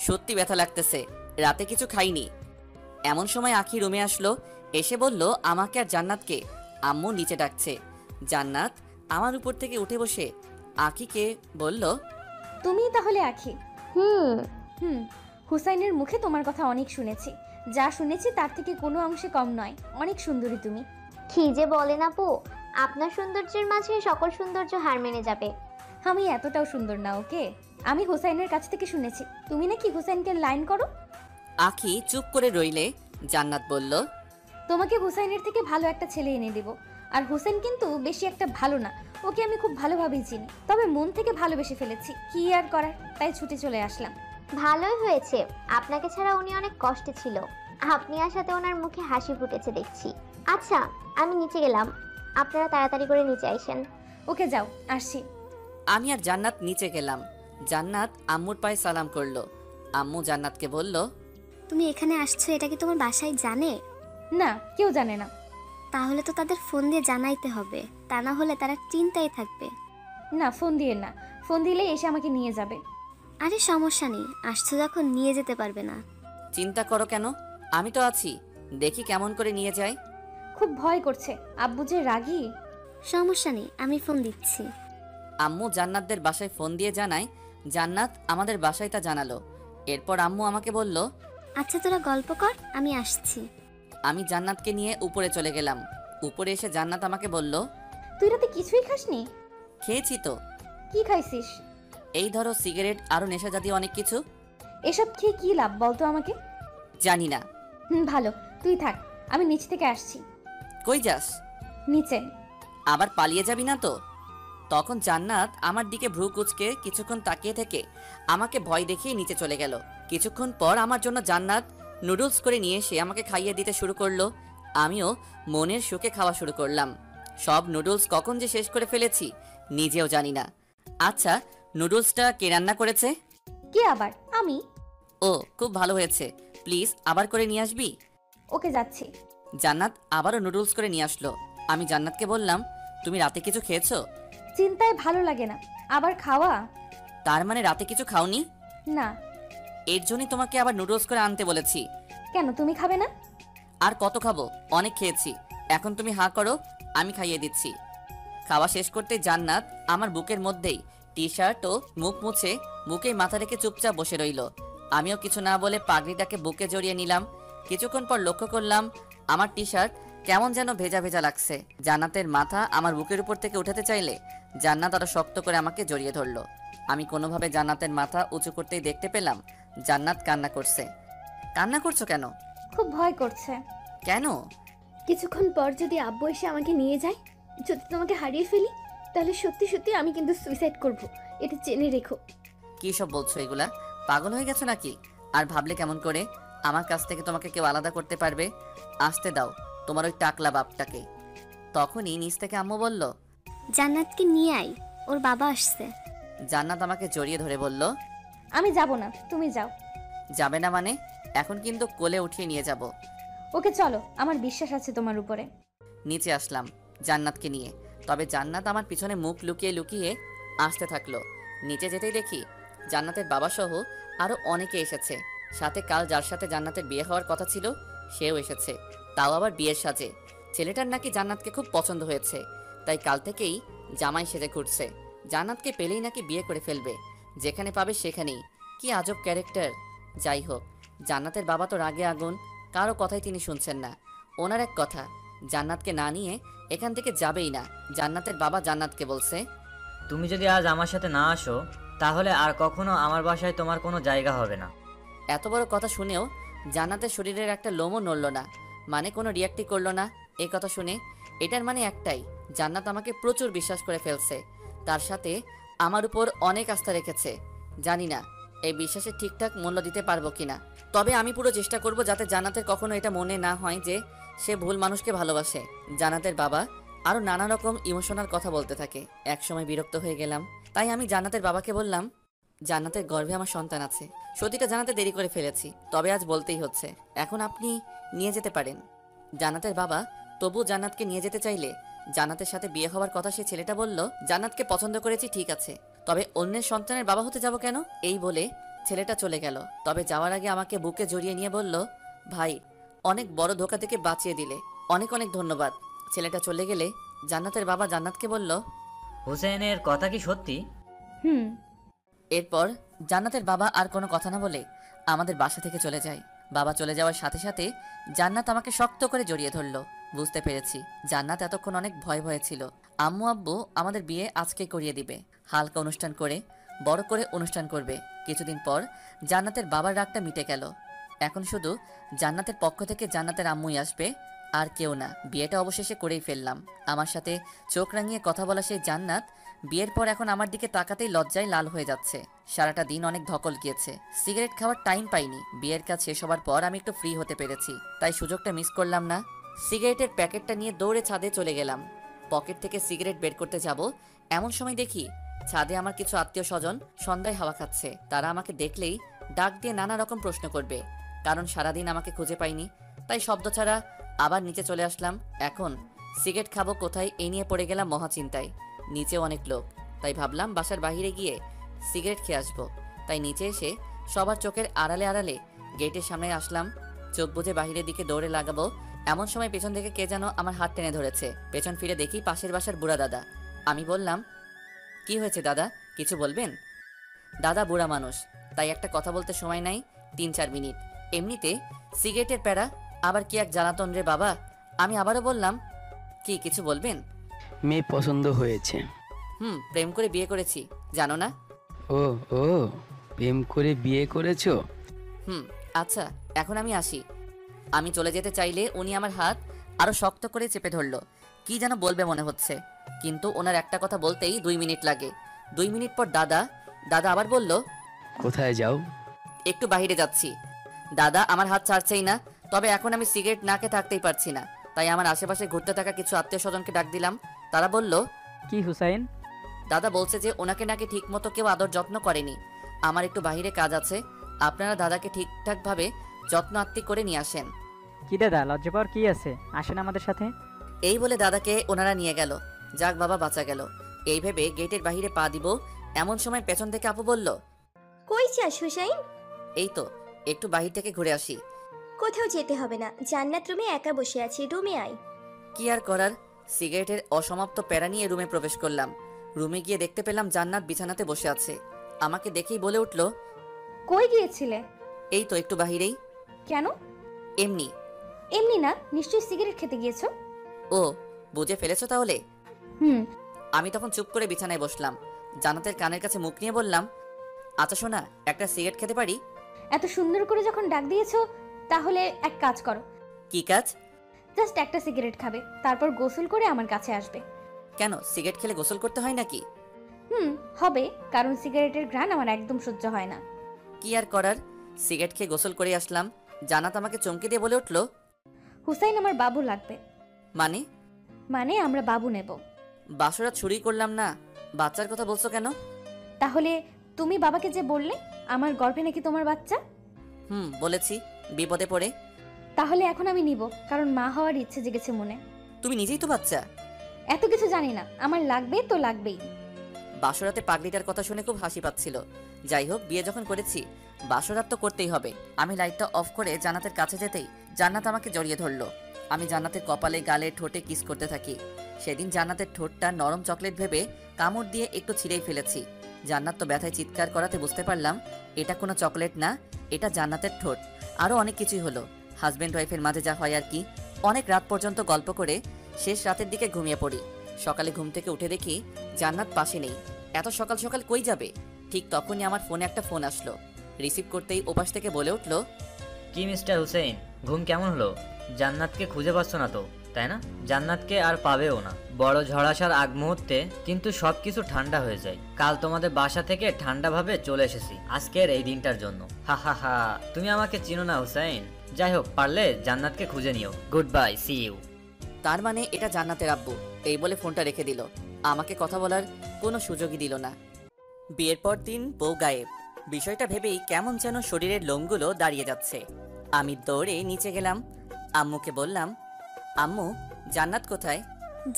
সত্যি ব্যথা লাগতেছে, রাতে কিছু খাইনি। এমন সময় আখি রুমে আসলো, এসে বলল আমাকে আর জান্নাতকে আম্মু নিচে ডাকছে। জান্নাত আমার উপর থেকে উঠে বসে আখিকে বলল, তুমি তাহলে আখি? হুম। হুসাইনের মুখে তোমার কথা অনেক শুনেছি। যা শুনেছি তার থেকে কোনো অংশে কম নয়। অনেক সুন্দরী তুমি। কি যে বলেন আপু, আপনার সৌন্দর্যের মাঝে সকল সৌন্দর্য হার মেনে যাবে। আমি এতটাও সুন্দর না। ওকে, আমি হুসাইনের কাছ থেকে শুনেছি তুমি নাকি হুসাইনকে লাইন করো। আখি চুপ করে রইলে জান্নাত বলল, তোমাকে হুসাইনের থেকে ভালো একটা ছেলে এনে দেব। আর হুসাইন কিন্তু বেশি একটা ভালো না, ওকে আমি খুব ভালোভাবেই চিনি। তবে মন থেকে ভালোবেসে ফেলেছি, কি আর করার, তাই ছুটে চলে আসলাম। ভালোই হয়েছে, আপনাকে ছাড়া উনি অনেক কষ্টে ছিল। আপনি আসাতে ওনার মুখে হাসি ফুটেছে দেখছি। আচ্ছা, আমি নিচে গেলাম, আপনারা তাড়াতাড়ি করে নিচে আইসেন। ওকে, যাও, আসছি। আমি আর জান্নাত নিচে গেলাম। জান্নাত আম্মুর পায়ে সালাম করলো। আম্মু জান্নাতকে বলল, তুমি এখানে আসছো এটা কি তোমার বাসায় জানে? না, কেউ জানে না। তাহলে তো তাদের ফোন দিয়ে জানাইতে হবে, তা না হলে তারা চিন্তায় থাকবে। না, ফোন দিয়ে না, ফোন দিলে এসে আমাকে নিয়ে যাবে। আরে সমস্যা নেই, আসছো যখন নিয়ে যেতে পারবে না। চিন্তা করো কেন, আমি তো আছি, দেখি কেমন করে নিয়ে যায়। খুব ভয় করছে, আব্বু যে রাগী। সমস্যা নেই, আমি ফোন দিচ্ছি। আম্মু জান্নাতদের বাসায় ফোন দিয়ে জানায়, জান্নাত আমাদের বাসায় তা জানালো। এরপর আম্মু আমাকে বলল, আচ্ছা তোরা গল্প কর, আমি আসছি। আমি জান্নাতকে নিয়ে উপরে চলে গেলাম। উপরে এসে জান্নাত আমাকে বলল, তুই রাতে কিছুই খাসনি? খেয়েছি তো। কি খাইছিস? এই ধরো সিগারেট, আরো নেশা জাতীয় অনেক কিছু। এসব খেয়ে কি লাভ বলতো আমাকে? জানি না। ভালো, তুই থাক, আমি নিচ থেকে আসছি। কই যাস? নিচে। আবার পালিয়ে যাবি না তো? তখন জান্নাত আমার দিকে ভ্রু কুচকে কিছুক্ষণ তাকিয়ে থেকে আমাকে ভয় দেখিয়ে নিচে চলে গেল। কিছুক্ষণ পর আমার জন্য জান্নাত নুডলস করে নিয়ে এসে আমাকে খাইয়ে দিতে শুরু করলো। আমিও মনের সুখে খাওয়া শুরু করলাম। সব নুডলস কখন যে শেষ করে ফেলেছি নিজেও জানি না। আচ্ছা, নুডলসটা কে রান্না করেছে? কে আবার? আমি। ও, খুব ভালো হয়েছে, প্লিজ আবার করে নিয়ে আসবি। ওকে, যাচ্ছি। জান্নাত আবারও নুডলস করে নিয়ে আসলো। আমি জান্নাতকে বললাম, তুমি রাতে কিছু খেয়েছো? চিন্তায় ভালো লাগে না, আবার খাওয়া? তার মানে রাতে কিছু খাওনি? না। এর জন্যই তোমাকে আবার নুডলস করে আনতে বলেছি। কেন, তুমি খাবে না? আর কত খাবো, অনেক খেয়েছি। এখন তুমি হাঁ করো, আমি খাইয়ে দিচ্ছি। খাওয়া শেষ করতে জান্নাত আমার বুকের মধ্যেই টি শার্ট ও মুখ মুছে বুকেই মাথা রেখে চুপচাপ বসে রইল। আমিও কিছু না বলে পাগড়িটাকে বুকে জড়িয়ে নিলাম। কিছুক্ষণ পর লক্ষ্য করলাম আমার টি শার্ট কেমন যেন ভেজা ভেজা লাগছে। জান্নাতের মাথা আমার বুকের উপর থেকে উঠাতে চাইলে জান্নাত আরো শক্ত করে আমাকে জড়িয়ে ধরলো। আমি কোনোভাবে জান্নাতের মাথা উঁচু করতেই দেখতে পেলাম জান্নাত কান্না করছে। কান্না করছো কেন? খুব ভয় করছে। কেন? কিছুক্ষণ পর যদি আব্বু এসে আমাকে নিয়ে যায়, যদি তোমাকে হারিয়ে ফেলি, তাহলে সত্যি সত্যি আমি কিন্তু সুইসাইড করব, এটা জেনে রেখো। কী সব বলছো এগুলা? পাগল হয়ে গেছো নাকি? আর ভাবলে কেমন করে আমার কাছ থেকে তোমাকে কেউ আলাদা করতে পারবে? আসতে দাও তোমার ওই টাকলা বাপটাকে। তখনই নিচ থেকে আম্মু বলল, জান্নাতকে নিয়ে আয়, ওর বাবা আসছে। জান্নাত আমাকে জড়িয়ে ধরে বলল, আমি যাব না, তুমি যাও। যাবে না মানে? এখন কিন্তু কোলে উঠিয়ে নিয়ে যাব। ওকে চলো, আমার বিশ্বাস আছে তোমার উপরে। নিচে আসলাম জান্নাতকে নিয়ে, তবে জান্নাত আমার পিছনে মুখ লুকিয়ে লুকিয়ে আসতে থাকলো। নিচে যেতেই দেখি জান্নাতের বাবা সহ আরও অনেকে এসেছে। সাথে কাল যার সাথে জান্নাতের বিয়ে হওয়ার কথা ছিল সেও এসেছে, তাও আবার বিয়ের সাজে। ছেলেটার নাকি জান্নাতকে খুব পছন্দ হয়েছে, তাই কাল থেকেই জামাই সেজে ঘুরছে। জান্নাতকে পেলেই নাকি বিয়ে করে ফেলবে, যেখানে পাবে সেখানেই। কি আজব ক্যারেক্টার। যাই হোক, জান্নাতের বাবা তো রাগে আগুন, কারো কথাই তিনি শুনছেন না। ওনার এক কথা, জান্নাতকে না নিয়ে এখান থেকে যাবেই না। জান্নাতের বাবা জান্নাতকে বলছে, তুমি যদি আজ আমার সাথে না আসো তাহলে আর কখনো আমার বাসায় তোমার কোনো জায়গা হবে না। এত বড় কথা শুনেও জান্নাতের শরীরের একটা লোমও নড়ল না, মানে কোনো রিয়াক্টই করলো না। এই কথা শুনে এটার মানে একটাই, জান্নাত আমাকে প্রচুর বিশ্বাস করে ফেলছে, তার সাথে আমার উপর অনেক আস্থা রেখেছে। জানি না এই বিশ্বাসের ঠিকঠাক মূল্য দিতে পারবো কিনা, তবে আমি পুরো চেষ্টা করব যাতে জান্নাতের কখনো এটা মনে না হয় যে সে ভুল মানুষকে ভালোবাসে। জান্নাতের বাবা আরও নানা রকম ইমোশনাল কথা বলতে থাকে। একসময় বিরক্ত হয়ে গেলাম, তাই আমি জান্নাতের বাবাকে বললাম, জান্নাতের গর্ভে আমার সন্তান আছে। সত্যিটা জানাতে দেরি করে ফেলেছি, তবে আজ বলতেই হচ্ছে। এখন আপনি নিয়ে যেতে পারেন। জান্নাতের বাবা তবু জান্নাতকে নিয়ে যেতে চাইলে জান্নাতের সাথে বিয়ে হওয়ার কথা সে ছেলেটা বলল, জান্নাতকে পছন্দ করেছি ঠিক আছে, তবে অন্যের সন্তানের বাবা হতে যাব কেন? এই বলে ছেলেটা চলে গেল। তবে যাওয়ার আগে আমাকে বুকে জড়িয়ে নিয়ে বলল, ভাই অনেক বড় ধোঁকা থেকে বাঁচিয়ে দিলে, অনেক অনেক ধন্যবাদ। ছেলেটা চলে গেলে জান্নাতের বাবা জান্নাতকে বলল, হুসেনের কথা কি সত্যি? হুম। এরপর জান্নাতের বাবা আর কোনো কথা না বলে আমাদের বাসা থেকে চলে যায়। বাবা চলে যাওয়ার সাথে সাথে জান্নাত আমাকে শক্ত করে জড়িয়ে ধরল। বুঝতে পেরেছি জান্নাত এতক্ষণ অনেক ভয়ে ভয়ে ছিল। আম্মু আব্বু আমাদের বিয়ে আজকে করিয়ে দিবে, হালকা অনুষ্ঠান করে বড় করে অনুষ্ঠান করবে। কিছুদিন পর জান্নাতের বাবার রাগটা মিটে গেল। এখন শুধু জান্নাতের পক্ষ থেকে জান্নাতের আম্মুই আসবে, আর কেউ না। বিয়েটা অবশেষে করেই ফেললাম। আমার সাথে চোখ রাঙিয়ে কথা বলা সেই জান্নাত বিয়ের পর এখন আমার দিকে তাকাতেই লজ্জায় লাল হয়ে যাচ্ছে। সারাটা দিন অনেক ধকল গিয়েছে, সিগারেট খাওয়ার টাইম পাইনি। বিয়ের কাজ শেষ হবার পর আমি একটু ফ্রি হতে পেরেছি, তাই সুযোগটা মিস করলাম না। সিগারেটের প্যাকেটটা নিয়ে দৌড়ে ছাদে চলে গেলাম। পকেট থেকে সিগারেট বের করতে যাব, এমন সময় দেখি ছাদে আমার কিছু আত্মীয় স্বজন সন্ধ্যায় হাওয়া খাচ্ছে। তারা আমাকে দেখলেই ডাক দিয়ে নানা রকম প্রশ্ন করবে, কারণ সারাদিন আমাকে খুঁজে পাইনি। তাই শব্দ ছাড়া আবার নিচে চলে আসলাম। এখন সিগারেট খাবো কোথায় এই নিয়ে পড়ে গেলাম মহাচিন্তায়। নিচে অনেক লোক, তাই ভাবলাম বাসার বাইরে গিয়ে সিগারেট খেয়ে আসবো। তাই নিচে এসে সবার চোখের আড়ালে আড়ালে গেটের সামনে আসলাম। চোখ বুজে বাহিরের দিকে দৌড়ে লাগাবো, এমন সময় পেছন থেকে কে যেন আমার হাত টেনে ধরেছে। পেছন ফিরে দেখি পাশের বাসার বুড়া দাদা। আমি বললাম, কি হয়েছে দাদা, কিছু বলবেন? দাদা বুড়া মানুষ, তাই একটা কথা বলতে সময় নাই 3-4 মিনিট। এমনিতে সিগারেটের প্যারা, আবার কি এক জ্বালাতন রে বাবা। আমি আবারও বললাম, কি কিছু বলবেন? মেয়ে পছন্দ হয়েছে। প্রেম করে বিয়ে করেছি, জানো না? ও ও প্রেম করে বিয়ে করেছো? আচ্ছা এখন আমি আসি। আমি চলে যেতে চাইলে উনি আমার হাত আরো শক্ত করে চেপে ধরলো। কি যেন বলবে মনে হচ্ছে, কিন্তু ওনার একটা কথা বলতেই 2 মিনিট লাগে। 2 মিনিট পর দাদা আবার বলল, কোথায় যাও? একটু বাইরে যাচ্ছি। দাদা আমার হাত ছাড়ছেই না, তবে এখন আমি সিগারেট না খেয়ে থাকতেই পারছি না, তাই আমার আশেপাশে ঘুরতে থাকা কিছু আত্মীয় স্বজনকে ডাক দিলাম। তারা বলল, কি হুসাইন? দাদা বলছে যে ওনাকে নাকি ঠিক মতো কেউ আদর যত্ন করেনি। আমার একটু বাইরে কাজ আছে, আপনারা দাদাকে ঠিকঠাকভাবে যত্ন আত্তি করে নিয়ে আসেন। কি দাদা, লজ্জা পাওয়ার কি আছে, আসেন আমাদের সাথে। এই বলে দাদাকে ওনারা নিয়ে গেল। যাক বাবা, বাঁচা গেল। এই ভেবে গেটের বাইরে পা দিব, এমন সময় পেছন থেকে আপু বলল, কই যাস হুসাইন? এই তো একটু বাহির থেকে ঘুরে আসি। কোথাও যেতে হবে না, জান্নাত রুমে একা বসে আছি, রুমে আয়। কি আর করার, সিগারেটের অসমাপ্ত প্যারা নিয়ে রুমে প্রবেশ করলাম। রুমে গিয়ে দেখতে পেলাম জান্নাত বিছানাতে বসে আছে। আমাকে দেখেই বলে উঠল, কই গিয়েছিলে? এই তো একটু বাহিরেই। কেন? এমনি। এমনি না, নিশ্চয়ই সিগারেট খেতে গিয়েছো। ও, বুঝে ফেলেছো তাহলে। হুম। আমি তখন চুপ করে বিছানায় বসলাম। জান্নাতের কানের কাছে মুখ নিয়ে বললাম, আচ্ছা শোনা, একটা সিগারেট খেতে পারি? এত সুন্দর করে যখন ডাক দিয়েছো তাহলে এক কাজ করো, কি কাজ? জাস্ট একটা সিগারেট খাবে, তারপর গোসল করে আমার কাছে আসবে। কেন, সিগারেট খেলে গোসল করতে হয় নাকি? হবে, কারণ সিগারেটের ঘ্রাণ আমার একদম সহ্য হয় না। কি আর করার, সিগারেট খেয়ে গোসল করে আসলাম। জান্নাত আমাকে চমকে দিয়ে বলে উঠল, হুসাইন আমার বাবু লাগবে। মানে? মানে আমরা বাবু নেব। বাসরাত শুরুই করলাম না, বাচ্চার কথা বলছো কেন? তাহলে তুমি বাবাকে যে বললে আমার গর্ভে নাকি তোমার বাচ্চা? বলেছি, বিপদে পড়ে। তাহলে এখন আমি নিব, কারণ মা হওয়ার ইচ্ছে জেগেছে মনে। তুমি নিজেই তো বাচ্চা। এত কিছু জানি না, আমার লাগবে তো লাগবেই। বাসরাতে পাগলিটার কথা শুনে খুব হাসি পাচ্ছিল। যাই হোক, বিয়ে যখন করেছি বাসরাত তো করতেই হবে। আমি লাইটটা অফ করে জান্নাতের কাছে যেতেই জান্নাত আমাকে জড়িয়ে ধরলো। আমি জান্নাতের কপালে, গালে, ঠোঁটে কিস করতে থাকি। সেদিন জান্নাতের ঠোঁটটা নরম চকলেট ভেবে কামড় দিয়ে একটু ছিঁড়েই ফেলেছি। জান্নাত তো ব্যথায় চিৎকার করাতে বুঝতে পারলাম এটা কোনো চকলেট না, এটা জান্নাতের ঠোঁট। আরও অনেক কিছুই হলো, হাজব্যান্ড ওয়াইফের মাঝে যা হয় আর কি। অনেক রাত পর্যন্ত গল্প করে শেষ রাতের দিকে ঘুমিয়ে পড়ি। সকালে ঘুম থেকে উঠে দেখি জান্নাত পাশে নেই। এত সকাল সকাল কই যাবে? ঠিক তখনই আমার ফোনে একটা ফোন আসলো। রিসিভ করতেই ওপাশ থেকে বলে উঠলো, কি মিস্টার হুসেইন, ঘুম কেমন হলো? জান্নাতকে খুঁজে পাচ্ছ না তো, তাই না? জান্নাতকে আর পাবেও না। বড় ঝড় আসার আগ মুহূর্তে কিন্তু সবকিছু ঠান্ডা হয়ে যায়। কাল তোমাদের বাসা থেকে ঠান্ডাভাবে চলে এসেছি আজকের এই দিনটার জন্য। হা হা হা, তুমি আমাকে চিনো না হুসেইন। যাই হোক, পারলে জান্নাতকে খুঁজে নিও। Goodbye, see you. তার মানে এটা জান্নাতের আব্বু। এই বলে ফোনটা রেখে দিল, আমাকে কথা বলার কোনো সুযোগই দিল না। বিয়ের পর দিন বউ গায়েব। বিষয়টা ভেবেই কেমন যেন শরীরের লোমগুলো দাঁড়িয়ে যাচ্ছে। আমি দৌড়ে নিচে গেলাম, আম্মুকে বললাম, আম্মু জান্নাত কোথায়?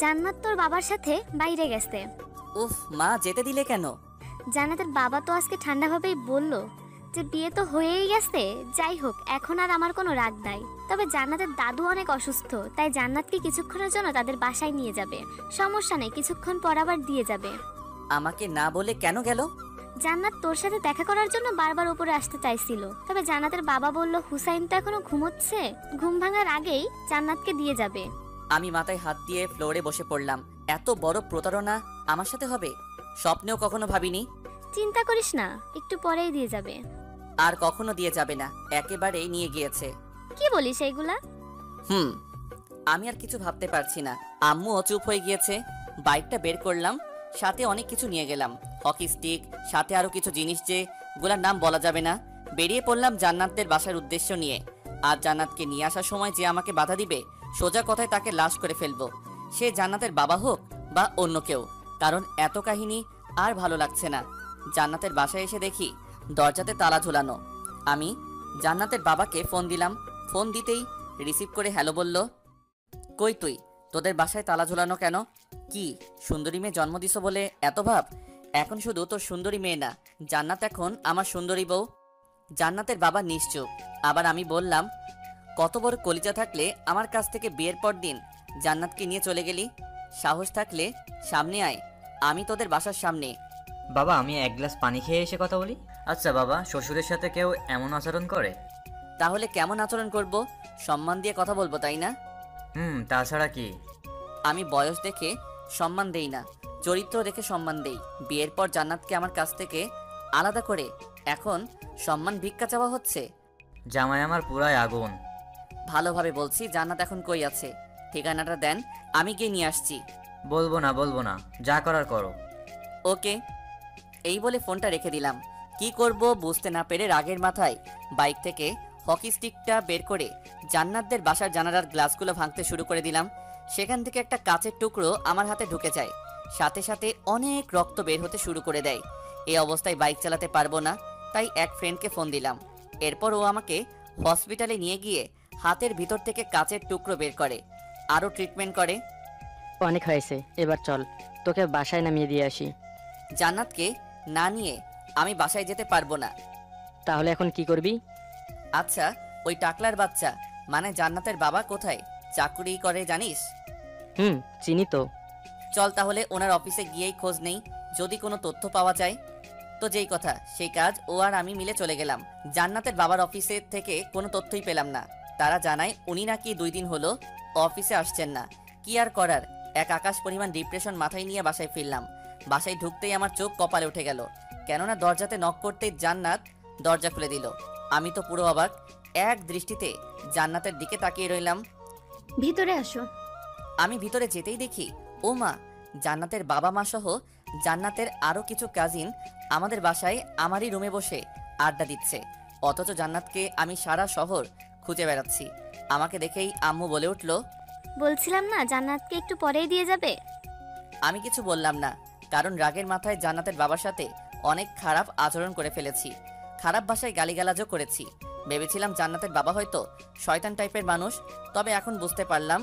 জান্নাত তোর বাবার সাথে বাইরে গেছে। উফ মা, যেতে দিলে কেন? জান্নাতের বাবা তো আজকে ঠান্ডাভাবেই বলল যে বিয়ে তো হয়েই গেছে। যাই হোক, এখন আর আমার কোনো রাগ নাই। তবে জান্নাতের দাদু অনেক অসুস্থ, তাই জান্নাতকে কিছুক্ষণের জন্য তাদের বাসায় নিয়ে যাবে। সমস্যা নেই, কিছুক্ষণ পর আবার দিয়ে যাবে। আমাকে না বলে কেন গেল? জান্নাত তোর সাথে দেখা করার জন্য বারবার উপরে আসতে চাইছিল, তবে জান্নাতের বাবা বলল হুসাইন তো এখনো ঘুমোচ্ছে, ঘুম ভাঙার আগেই জান্নাতকে দিয়ে যাবে। আমি মাথায় হাত দিয়ে ফ্লোরে বসে পড়লাম। এত বড় প্রতারণা আমার সাথে হবে স্বপ্নেও কখনো ভাবিনি। চিন্তা করিস না, একটু পরেই দিয়ে যাবে। আর কখনো দিয়ে যাবে না, একেবারেই নিয়ে গিয়েছে। কি বলিস এইগুলা? আমি আর কিছু ভাবতে পারছি না। আম্মুও চুপ হয়ে গিয়েছে। বাইকটা বের করলাম, সাথে অনেক কিছু নিয়ে গেলাম, হকি স্টিক, সাথে আরো কিছু জিনিস যেগুলোর নাম বলা যাবে না। বেরিয়ে পড়লাম জান্নাতদের বাসার উদ্দেশ্য নিয়ে। আর জান্নাতকে নিয়ে আসার সময় যে আমাকে বাধা দিবে, সোজা কথায় তাকে লাশ করে ফেলবো, সে জান্নাতের বাবা হোক বা অন্য কেউ। কারণ এত কাহিনী আর ভালো লাগছে না। জান্নাতের বাসায় এসে দেখি দরজাতে তালা ঝুলানো। আমি জান্নাতের বাবাকে ফোন দিলাম। ফোন দিতেই রিসিভ করে হ্যালো বলল। কই তুই? তোদের বাসায় তালা ঝুলানো কেন? কি সুন্দরী মেয়ে জন্ম দিছ বলে এত ভাব? এখন শুধু তোর সুন্দরী মেয়ে না, জান্নাত এখন আমার সুন্দরী বউ। জান্নাতের বাবা নিশ্চুপ। আবার আমি বললাম, কত বড় কলিজা থাকলে আমার কাছ থেকে বিয়ের পর দিন জান্নাতকে নিয়ে চলে গেলি? সাহস থাকলে সামনে আয়, আমি তোদের বাসার সামনে। বাবা, আমি এক গ্লাস পানি খেয়ে এসে কথা বলি। আচ্ছা বাবা, শ্বশুরের সাথে কেউ এমন আচরণ করে? তাহলে কেমন আচরণ করব? সম্মান দিয়ে কথা বলবো, তাই না? তাছাড়া কি? আমি বয়স দেখে সম্মান দেই না, চরিত্র দেখে সম্মান দেই। বিয়ের পর জান্নাতকে আমার কাছ থেকে আলাদা করে এখন সম্মান ভিক্ষা চাওয়া হচ্ছে। জামাই আমার পুরাই আগুন। ভালোভাবে বলছি, জান্নাত এখন কই আছে? ঠিকানাটা দেন, আমি গিয়ে নিয়ে আসছি। বলবো না, যা করার করো। ওকে। এই বলে ফোনটা রেখে দিলাম। কি করব বুঝতে না পেরে রাগের মাথায় বাইক থেকে হকি স্টিকটা বের করে জান্নাতদের বাসার জানালার গ্লাসগুলো ভাঙতে শুরু করে দিলাম। সেখান থেকে একটা কাচের টুকরো আমার হাতে ঢুকে যায়, সাথে সাথে অনেক রক্ত বের হতে শুরু করে দেয়। এই অবস্থায় বাইক চালাতে পারবো না, তাই এক ফ্রেন্ডকে ফোন দিলাম। এরপর ও আমাকে হসপিটালে নিয়ে গিয়ে হাতের ভিতর থেকে কাচের টুকরো বের করে, আরও ট্রিটমেন্ট করে। অনেক হয়েছে, এবার চল, তোকে বাসায় নামিয়ে দিয়ে আসি। জান্নাতকে না নিয়ে আমি বাসায় যেতে পারবো না। তাহলে এখন কি করবি? আচ্ছা, ওই টাকলার বাচ্চা মানে জান্নাতের বাবা কোথায় চাকরি করে জানিস? চিনি তো। চল তাহলে ওনার অফিসে গিয়েই খোঁজ নেই, যদি কোনো তথ্য পাওয়া যায়। তো যেই কথা সেই কাজ, ও আর আমি মিলে চলে গেলাম। জান্নাতের বাবার অফিসে থেকে কোনো তথ্যই পেলাম না। তারা জানায় উনি নাকি 2 দিন হলো অফিসে আসছেন না। কি আর করার, এক আকাশ পরিমাণ ডিপ্রেশন মাথায় নিয়ে বাসায় ফিরলাম। বাসায় ঢুকতেই আমার চোখ কপালে উঠে গেল, কেননা দরজাতে নক করতেই জান্নাত দরজা খুলে দিল। আমি তো পুরো অবাক, এক দৃষ্টিতে জান্নাতের দিকে তাকিয়ে রইলাম। ভিতরে আসো। আমি ভিতরে যেতেই দেখি, ও মা, জান্নাতের বাবা মা সহ জান্নাতের আরও কিছু কাজিন আমাদের বাসায় আমারই রুমে বসে আড্ডা দিচ্ছে। অথচ জান্নাতকে আমি সারা শহর খুঁজে বেড়াচ্ছি। আমাকে দেখেই আম্মু বলে উঠল, বলছিলাম না জান্নাতকে একটু পরেই দিয়ে যাবে। আমি কিছু বললাম না, কারণ রাগের মাথায় জান্নাতের বাবার সাথে অনেক খারাপ আচরণ করে ফেলেছি। খারাপ ভাষায় গালিগালাজও করেছি। ভেবেছিলাম জান্নাতের বাবা হয়তো শয়তান টাইপের মানুষ, তবে এখন বুঝতে পারলাম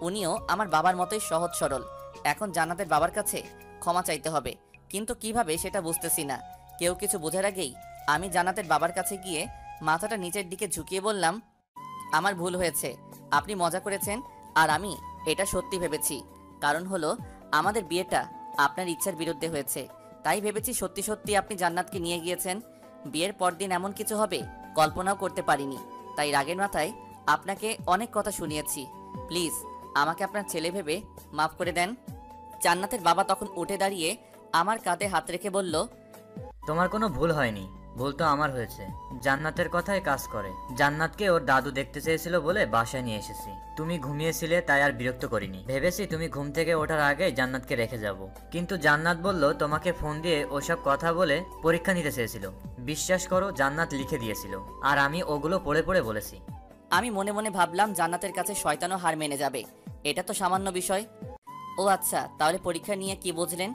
উনিও আমার বাবার মতোই সহজ সরল। এখন জান্নাতের বাবার কাছে ক্ষমা চাইতে হবে, কিন্তু কিভাবে সেটা বুঝতেছি না। কেউ কিছু বোঝার আগেই আমি জান্নাতের বাবার কাছে গিয়ে মাথাটা নিচের দিকে ঝুঁকিয়ে বললাম, আমার ভুল হয়েছে, আপনি মজা করেছেন আর আমি এটা সত্যি ভেবেছি। কারণ হলো আমাদের বিয়েটা আপনার ইচ্ছার বিরুদ্ধে হয়েছে, তাই ভেবেছি সত্যি সত্যি আপনি জান্নাতকে নিয়ে গিয়েছেন। বিয়ের পরদিন এমন কিছু হবে কল্পনাও করতে পারিনি, তাই রাগের মাথায় আপনাকে অনেক কথা শুনিয়েছি। প্লিজ আমাকে আপনার ছেলে ভেবে মাফ করে দেন। জান্নাতের বাবা তখন উঠে দাঁড়িয়ে আমার কাঁধে হাত রেখে বলল, তোমার কোনো ভুল হয়নি, ভুল তো আমার হয়েছে। জান্নাতের কথাই কাজ করে। জান্নাতকে ওর দাদু দেখতে চেয়েছিল বলে বাসায় নিয়ে এসেছি। তুমি ঘুমিয়েছিলে তাই আর বিরক্ত করিনি। ভেবেছি তুমি ঘুম থেকে ওঠার আগে জান্নাতকে রেখে যাব, কিন্তু জান্নাত বলল তোমাকে ফোন দিয়ে ওসব কথা বলে পরীক্ষা নিতে চেয়েছিল। বিশ্বাস করো, জান্নাত লিখে দিয়েছিল আর আমি ওগুলো পড়ে পড়ে বলেছি। আমি মনে মনে ভাবলাম জান্নাতের কাছে শয়তানও হার মেনে যাবে, এটা তো সামান্য বিষয়। ও আচ্ছা, তাহলে পরীক্ষা নিয়ে কি বুঝলেন?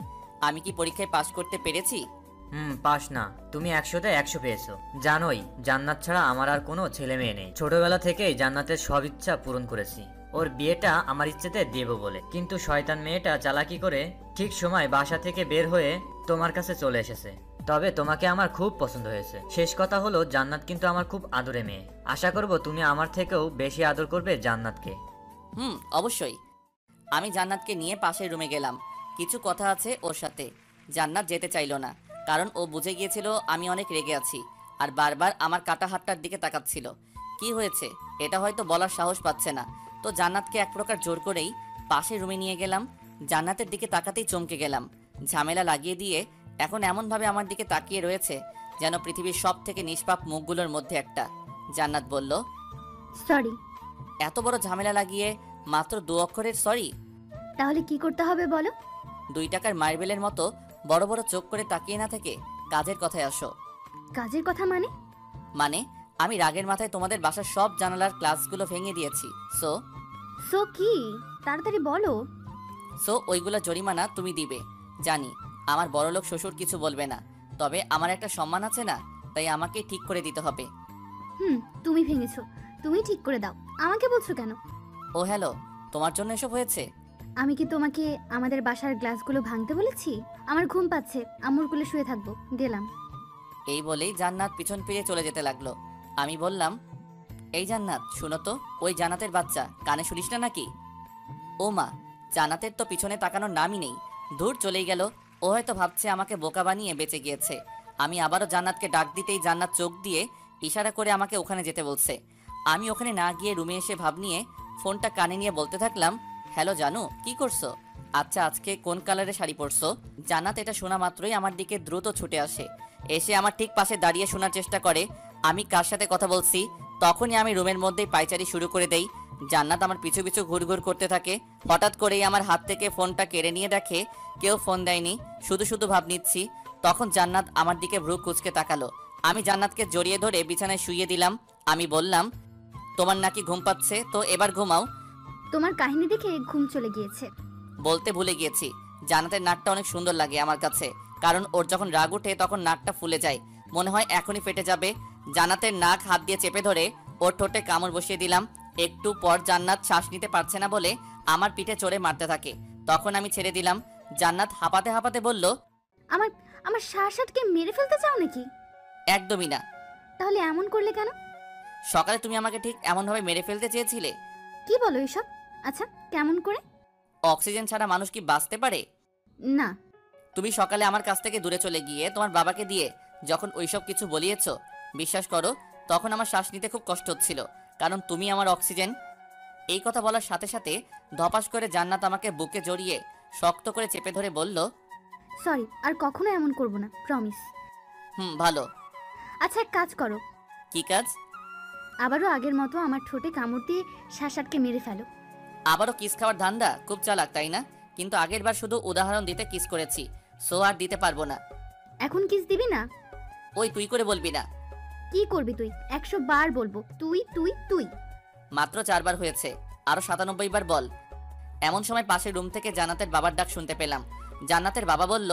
আমি কি পরীক্ষায় পাশ করতে পেরেছি? পাস না, তুমি 100তে 100 পেয়েছো। জানোই জান্নাত ছাড়া আমার আর কোনো ছেলে মেয়ে নেই। ছোটবেলা থেকেই জান্নাতের সব ইচ্ছা পূরণ করেছি। ওর বিয়েটা আমার ইচ্ছেতে দেব বলে, কিন্তু শয়তান মেয়েটা চালাকি করে ঠিক সময় বাসা থেকে বের হয়ে তোমার কাছে চলে এসেছে। তবে তোমাকে আমার খুব পছন্দ হয়েছে। শেষ কথা হলো জান্নাত কিন্তু আমার খুব আদরে মেয়ে। আশা করব তুমি আমার থেকেও বেশি আদর করবে জান্নাতকে। অবশ্যই। আমি জান্নাতকে নিয়ে পাশের রুমে গেলাম। কিছু কথা আছে ওর সাথে। জান্নাত যেতে চাইলো না, কারণ ও বুঝে গিয়েছিল আমি অনেক রেগে আছি আর বারবার আমার কাটা হাতটার দিকে তাকাচ্ছিল। কি হয়েছে এটা হয়তো বলার সাহস পাচ্ছে না, তো জান্নাতকে এক প্রকার জোর করেই পাশের রুমে নিয়ে গেলাম। জান্নাতের দিকে তাকাতেই চমকে গেলাম। ঝামেলা লাগিয়ে দিয়ে এখন এমনভাবে আমার দিকে তাকিয়ে রয়েছে যেন পৃথিবীর সব থেকে নিষ্পাপ মুখগুলোর মধ্যে একটা। জান্নাত বলল, সরি। এত বড় ঝামেলা লাগিয়ে মাত্র 2 অক্ষরের সরি? তাহলে কি করতে হবে বলো? 2 টাকার মার্বেলের মতো বড় বড় চোখ করে তাকিয়ে না থেকে কাজের কথায় আসো। কাজের কথা মানে? মানে আমি রাগের মাথায় তোমাদের বাসার সব জানালার গ্লাসগুলো ভেঙে দিয়েছি। সো কি? তাড়াতাড়ি বলো। ওইগুলো জরিমানা তুমি দিবে। জানি আমার বড়লোক শ্বশুর কিছু বলবে না, তবে আমার একটা সম্মান আছে না, তাই আমাকে ঠিক করে দিতে হবে। তুমি ভেঙেছো, তুমি ঠিক করে দাও, আমাকে বলছো কেন? ও হ্যালো, তোমার জন্য এসব হয়েছে? আমি কি তোমাকে আমাদের বাসার গ্লাসগুলো ভাঙতে বলেছি? আমার ঘুম পাচ্ছে, আম্মুর কোলে শুয়ে থাকবো, গেলাম। এই বলেই জান্নাত পিছন ফিরে চলে যেতে লাগলো। আমি বললাম, এই জান্নাত শুনো তো, ওই জান্নাতের বাচ্চা, কানে শুনিস না নাকি? ও মা, জান্নাতের তো পিছনে তাকানোর নামই নেই, দূর চলেই গেল। ও হয়তো ভাবছে আমাকে বোকা বানিয়ে বেঁচে গিয়েছে। আমি আবারও জান্নাতকে ডাক দিতেই জান্নাত চোখ দিয়ে ইশারা করে আমাকে ওখানে যেতে বলছে। আমি ওখানে না গিয়ে রুমে এসে ভাব নিয়ে ফোনটা কানে নিয়ে বলতে থাকলাম, হ্যালো জানু, কি করছো? আচ্ছা আজকে কোন কালারের শাড়ি পরছো? জান্নাত এটা শোনা মাত্রই আমার দিকে দ্রুত ছুটে আসে, এসে আমার ঠিক পাশে দাঁড়িয়ে শোনার চেষ্টা করে আমি কার সাথে কথা বলছি। তখনই আমি রুমের মধ্যেই পায়চারি শুরু করে দেই। জান্নাত আমার পিছু পিছু ঘুরঘুর করতে থাকে। হঠাৎ করেই আমার হাত থেকে ফোনটা কেড়ে নিয়ে দেখে কেউ ফোন দেয়নি, শুধু শুধু ভাব নিচ্ছি। তখন জান্নাত আমার দিকে ভ্রু কুঁচকে তাকালো। আমি জান্নাতকে জড়িয়ে ধরে বিছানায় শুইয়ে দিলাম। আমি বললাম, তোমার নাকি ঘুম পাচ্ছে, তো এবার ঘুমাও। তোমার কাহিনী দেখে ঘুম চলে গিয়েছে। বলতে ভুলে গিয়েছি, জান্নাতের নাকটা অনেক সুন্দর লাগে আমার কাছে, কারণ ওর যখন রাগ ওঠে তখন নাকটা ফুলে যায়, মনে হয় এখনই ফেটে যাবে। জান্নাতের নাক হাত দিয়ে চেপে ধরে ওর ঠোঁটে কামড় বসিয়ে দিলাম। একটু পর জান্নাত শ্বাস নিতে পারছে না বলে আমার পিঠে চড়ে মারতে থাকে। তখন আমি ছেড়ে দিলাম। জান্নাত হাঁপাতে হাঁপাতে বলল, আমার আমার শ্বাস আটকে মেরে ফেলতে চাও নাকি? একদমই না। তাহলে এমন করলে কেন? সকালে তুমি আমাকে ঠিক এমনভাবে মেরে ফেলতে চেয়েছিলে। কি বলো এসব? আচ্ছা কেমন করে? অক্সিজেন ছাড়া মানুষ কি বাঁচতে পারে? না। তুমি সকালে আমার কাছ থেকে দূরে চলে গিয়ে তোমার বাবাকে দিয়ে যখন ওইসব কিছু বলিয়েছো, বিশ্বাস করো তখন আমার শ্বাস নিতে খুব কষ্ট হচ্ছিল, কারণ তুমি আমার অক্সিজেন। এই কথা বলার সাথে সাথে ধপাস করে জান্নাত আমাকে বুকে জড়িয়ে শক্ত করে চেপে ধরে বলল, সরি, আর কখনো এমন করব না, প্রমিস। ভালো। আচ্ছা, এক কাজ করো। কি কাজ? আবারও আগের মতো আমার ঠোঁটে কামড় দিয়ে শাসাটকে মেরে ফেলো। আবারও কিস খাওয়ার ধান্দা? খুব চালাক তাই না? কিন্তু আগের বার শুধু উদাহরণ দিতে কিস করেছি, সো আর দিতে পারবো না। এখন কিস দিবি না? ওই তুই করে বলবি না। কি করবি তুই? 100 বার বলবো তুই তুই তুই। মাত্র 4 বার হয়েছে, আরো 97 বার বল। এমন সময় পাশের রুম থেকে জান্নাতের বাবার ডাক শুনতে পেলাম। জান্নাতের বাবা বলল,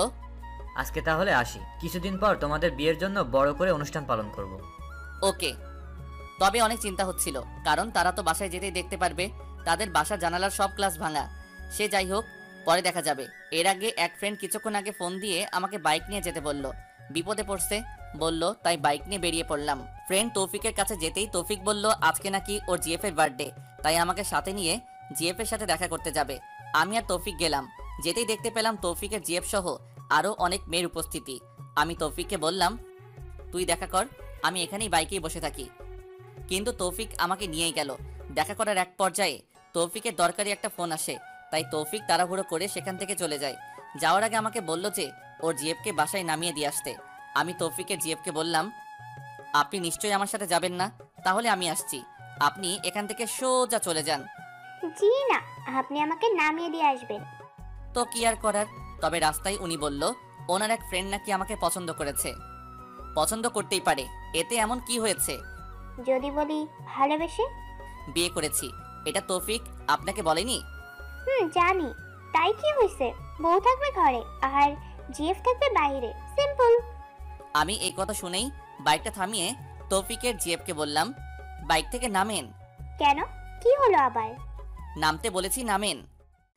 আজকে তাহলে আসি, কিছুদিন পর তোমাদের বিয়ের জন্য বড় করে অনুষ্ঠান পালন করব। ওকে। তবে অনেক চিন্তা হচ্ছিল, কারণ তারা তো বাসায় যেতেই দেখতে পারবে তাদের বাসার জানালার সব গ্লাস ভাঙা। সে যাই হোক, পরে দেখা যাবে। এর আগে এক ফ্রেন্ড কিছুক্ষণ আগে ফোন দিয়ে আমাকে বাইক নিয়ে যেতে বলল, বিপদে পড়ছে বলল, তাই বাইক নিয়ে বেরিয়ে পড়লাম। ফ্রেন্ড তৌফিকের কাছে যেতেই তৌফিক বলল আজকে নাকি ওর জিএফ এর বার্থডে, তাই আমাকে সাথে নিয়ে জিএফ এর সাথে দেখা করতে যাবে। আমি আর তৌফিক গেলাম। যেতেই দেখতে পেলাম তৌফিকের জিএফ সহ আরও অনেক মেয়ের উপস্থিতি। আমি তৌফিককে বললাম, তুই দেখা কর, আমি এখানেই বাইকেই বসে থাকি। কিন্তু তৌফিক আমাকে নিয়েই গেল। দেখা করার এক পর্যায়ে তৌফিকের দরকারি একটা ফোন আসে, তাই তৌফিক তাড়াহুড়ো করে সেখান থেকে চলে যায়। যাওয়ার আগে আমাকে বলল যে ওর জিএফকে বাসায় নামিয়ে দিয়ে আসতে। আমি তৌফিকের জিএফকে বললাম, আপনি নিশ্চয়ই আমার সাথে যাবেন না? তাহলে আমি আসছি, আপনি এখান থেকে সোজা চলে যান। জি না, আপনি আমাকে নামিয়ে দিয়ে আসবেন। তো কি আর করার। তবে রাস্তায় উনি বলল ওনার এক ফ্রেন্ড নাকি আমাকে পছন্দ করেছে। পছন্দ করতেই পারে, এতে এমন কি হয়েছে? যদি বলি ভালোবেসে বিয়ে করেছি, এটা তৌফিক আপনাকে বলেনি? জানি। তাই কি হয়েছে? বউ থাকবে ঘরে আর জিএফ থাকবে বাইরে, সিম্পল। আমি এই কথা শুনেই বাইকটা থামিয়ে তৌফিকের জিএফকে বললাম, বাইক থেকে নামেন। কেন, কি হলো আবার? নামতে বলেছি, নামেন।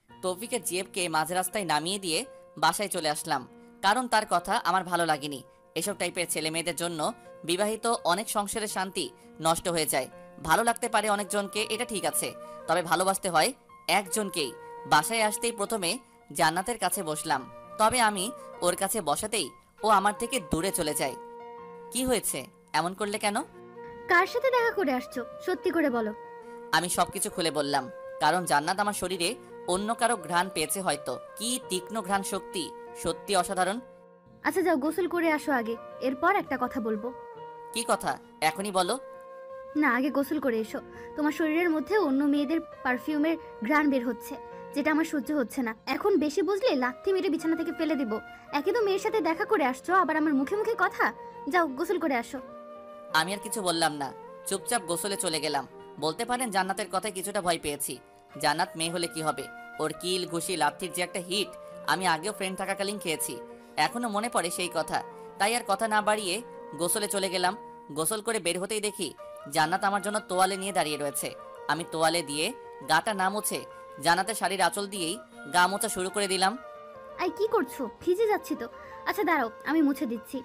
তৌফিকের জিএফকে মাঝ রাস্তায় নামিয়ে দিয়ে বাসায় চলে আসলাম, কারণ তার কথা আমার ভালো লাগেনি। এসব টাইপের ছেলে মেয়েদের জন্য বিবাহিত অনেক সংসারের শান্তি নষ্ট হয়ে যায়। ভালো লাগতে পারে অনেকজনকে, এটা ঠিক আছে, তবে ভালোবাসতে হয় একজনকেই। বাসায় আসতেই প্রথমে জান্নাতের কাছে বসলাম, তবে আমি ওর কাছে বসাতেই ও আমার থেকে দূরে চলে যায়। কি হয়েছে, এমন করলে কেন? কার সাথে দেখা করে আসছো, সত্যি করে বলো। আমি সবকিছু খুলে বললাম, কারণ জান্নাত আমার শরীরে অন্য কারো ঘ্রাণ পেয়েছে হয়তো। কি তীক্ষ্ণ ঘ্রাণ শক্তি, সত্যি অসাধারণ। আচ্ছা যাও, গোসল করে আসো আগে, এরপর একটা কথা বলবো। কি কথা, এখনই বলো। না, আগে গোসল করে এসো। তোমার শরীরের মধ্যে অন্য মেয়েদের পারফিউমের ঘ্রাণ বের হচ্ছে, যেটা আমার সহ্য হচ্ছে না। এখন বেশি বুঝলে লাথি মেরে বিছানা থেকে ফেলে দিব। একে তো মেয়ের সাথে দেখা করে আসছো, আবার আমার মুখে মুখে কথা। যাও গোসল করে আসো। আমি আর কিছু বললাম না, চুপচাপ গোসলে চলে গেলাম। বলতে পারেন জান্নাতের কথায় কিছুটা ভয় পেয়েছি। জান্নাত মেয়ে হলে কি হবে, ওর কিল ঘুষি লাথির যে একটা হিট আমি আগেও ফ্রেন্ড থাকাকালীন খেয়েছি, এখনো মনে পড়ে সেই কথা। তাই আর কথা না বাড়িয়ে গোসলে চলে গেলাম। গোসল করে বের হতেই দেখি জান্নাত আমার জন্য তোয়ালে নিয়ে দাঁড়িয়ে রয়েছে। আমি তোয়ালে দিয়ে গাটা না মুছে জান্নাতের শাড়ির আঁচল দিয়েই গা মোছা শুরু করে দিলাম। আই কি করছো, ভিজে যাচ্ছি তো। আচ্ছা দাঁড়াও, আমি মুছে দিচ্ছি।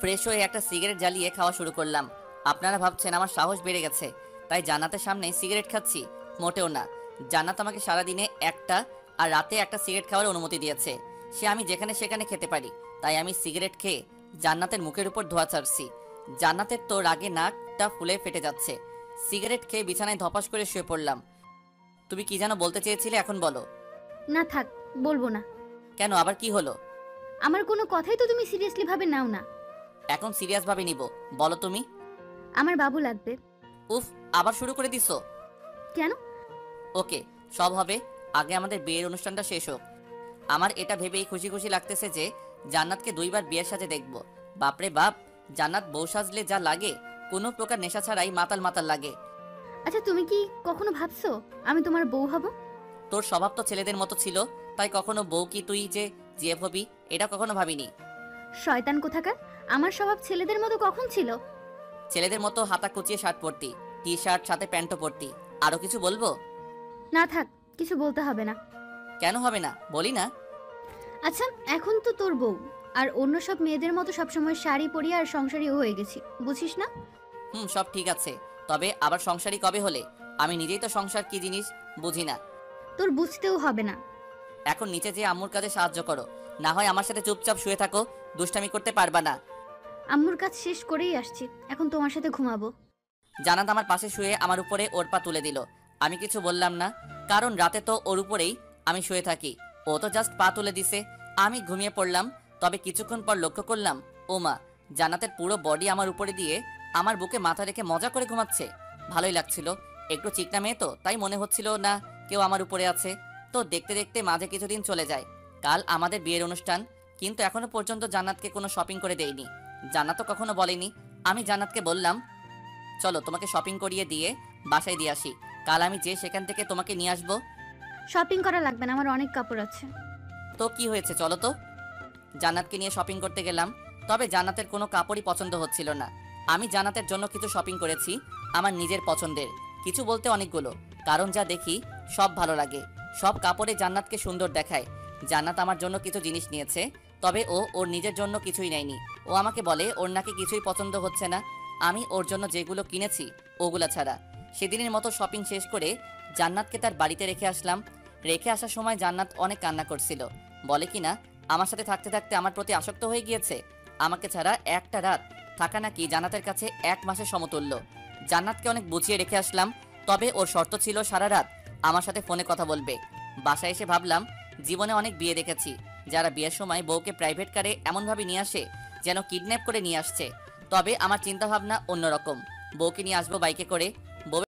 ফ্রেশ হয়ে একটা সিগারেট জ্বালিয়ে খাওয়া শুরু করলাম। আপনারা ভাবছেন আমার সাহস বেড়ে গেছে তাই জান্নাতের সামনে সিগারেট খাচ্ছি? মোটেও না। জান্নাত আমাকে সারাদিনে একটা আর রাতে একটা সিগারেট খাওয়ার অনুমতি দিয়েছে। সে আমি যেখানে সেখানে খেতে পারি, তাই আমি সিগারেট খেয়ে জান্নাতের মুখের উপর ধোয়া ছাড়ছি। জান্নাতের তো রাগে নাকটা ফুলে ফেটে যাচ্ছে। সিগারেট খেয়ে বিছানায় ধপাস করে শুয়ে পড়লাম। তুমি কি যেন বলতে চেয়েছিলে, এখন বলো। না থাক, বলবো না। কেন, আবার কি হলো? আমার কোনো কথাই তো তুমি সিরিয়াসলি ভাবে নাও না। এখন সিরিয়াস ভাবে নিব, বলো তুমি। আমার বাবু লাগবে। উফ, আবার শুরু করে দিছো কেন? ওকে, সব হবে, আগে আমাদের বিয়ের অনুষ্ঠানটা শেষ হোক। আমার এটা ভেবেই খুশি খুশি লাগতেছে যে জান্নাতকে 2 বার বিয়ের সাথে দেখব। বাপরে বাপ, জান্নাত বউ সাজলে যা লাগে, কোনো প্রকার নেশা ছাড়াই মাতাল মাতাল লাগে। আচ্ছা তুমি কি কখনো ভাবছো আমি তোমার বউ হব? তোর স্বভাব তো ছেলেদের মতো ছিল, তাই কখনো বউ কি তুই যে জিএফ হবি এটা কখনো ভাবিনি। শয়তান কোথাকার, আমার স্বভাব ছেলেদের মতো কখন ছিল? ছেলেদের মতো হাতা কুচিয়ে শার্ট পরতি, টি শার্ট সাথে প্যান্টও পরতি। আরো কিছু বলবো? না থাক, কিছু বলতে হবে না। কেন হবে না, বলি না। আচ্ছা এখন তো তোর বউ, আর অন্য সব মেয়েদের মতো সবসময় শাড়ি পরিয়ে আর সংসারী হয়ে গেছি, বুঝিস না? সব ঠিক আছে, তবে আবার সংসারী কবে হলে? আমি নিজেই তো সংসার কি জিনিস বুঝি না। তোর বুঝতেও হবে না। এখন নিচে যেয়ে আম্মুর কাজে সাহায্য করো, না হয় আমার সাথে চুপচাপ শুয়ে থাকো, দুষ্টামি করতে পারবা না। আম্মুর কাজ শেষ করেই আসছি, এখন তোমার সাথে ঘুমাবো। জান্নাত আমার পাশে শুয়ে আমার উপরে ওর পা তুলে দিল। আমি কিছু বললাম না, কারণ রাতে তো ওর উপরেই আমি শুয়ে থাকি। ও তো জাস্ট পা তুলে দিছে, আমি ঘুমিয়ে পড়লাম। তবে কিছুক্ষণ পর লক্ষ্য করলাম, ওমা, জান্নাতের পুরো বডি আমার উপরে দিয়ে আমার বুকে মাথা রেখে মজা করে ঘুমাচ্ছে। ভালোই লাগছিল। একটু চিকনা মেয়ে তো, তাই মনে হচ্ছিল না কেউ আমার উপরে আছে। তো দেখতে দেখতে মাঝে কিছুদিন চলে যায়। কাল আমাদের বিয়ের অনুষ্ঠান, কিন্তু এখনো পর্যন্ত জান্নাতকে কোনো শপিং করে দেইনি। জান্নাতও কখনো বলেনি। আমি জান্নাতকে বললাম, চলো তোমাকে শপিং করিয়ে দিয়ে বাসায় দিয়ে আসি। কাল আমি যে সেখান থেকে তোমাকে নিয়ে আসবো। শপিং করা লাগবে না, আমার অনেক কাপড় আছে। তো কি হয়েছে, চলো তো। জান্নাতকে নিয়ে শপিং করতে গেলাম। তবে জান্নাতের কোনো কাপড়ই পছন্দ হচ্ছিল না। আমি জান্নাতের জন্য কিছু শপিং করেছি, আমার নিজের পছন্দের। কিছু বলতে অনেকগুলো, কারণ যা দেখি সব ভালো লাগে। সব কাপড়ে জান্নাতকে সুন্দর দেখায়। জান্নাত আমার জন্য কিছু জিনিস নিয়েছে, তবে ও ওর নিজের জন্য কিছুই নেয়নি। ও আমাকে বলে ওর নাকি কিছুই পছন্দ হচ্ছে না। আমি ওর জন্য যেগুলো কিনেছি ওগুলা ছাড়া। সেদিনের মতো শপিং শেষ করে জান্নাতকে তার বাড়িতে রেখে আসলাম। রেখে আসার সময় জান্নাত অনেক কান্না করছিল। বলে কিনা আমার সাথে থাকতে থাকতে আমার প্রতি আসক্ত হয়ে গিয়েছে। আমাকে ছাড়া একটা রাত থাকা নাকি জান্নাতের কাছে 1 মাসের সমতুল্য। জান্নাতকে অনেক বুঝিয়ে রেখে আসলাম, তবে ওর শর্ত ছিল সারা রাত আমার সাথে ফোনে কথা বলবে। বাসায় এসে ভাবলাম, জীবনে অনেক বিয়ে দেখেছি যারা বিয়ের সময় বউকে প্রাইভেট কারে এমনভাবে নিয়ে আসে যেন কিডন্যাপ করে নিয়ে আসছে। তবে আমার চিন্তাভাবনা অন্যরকম। বউকে নিয়ে আসবো বাইকে করে,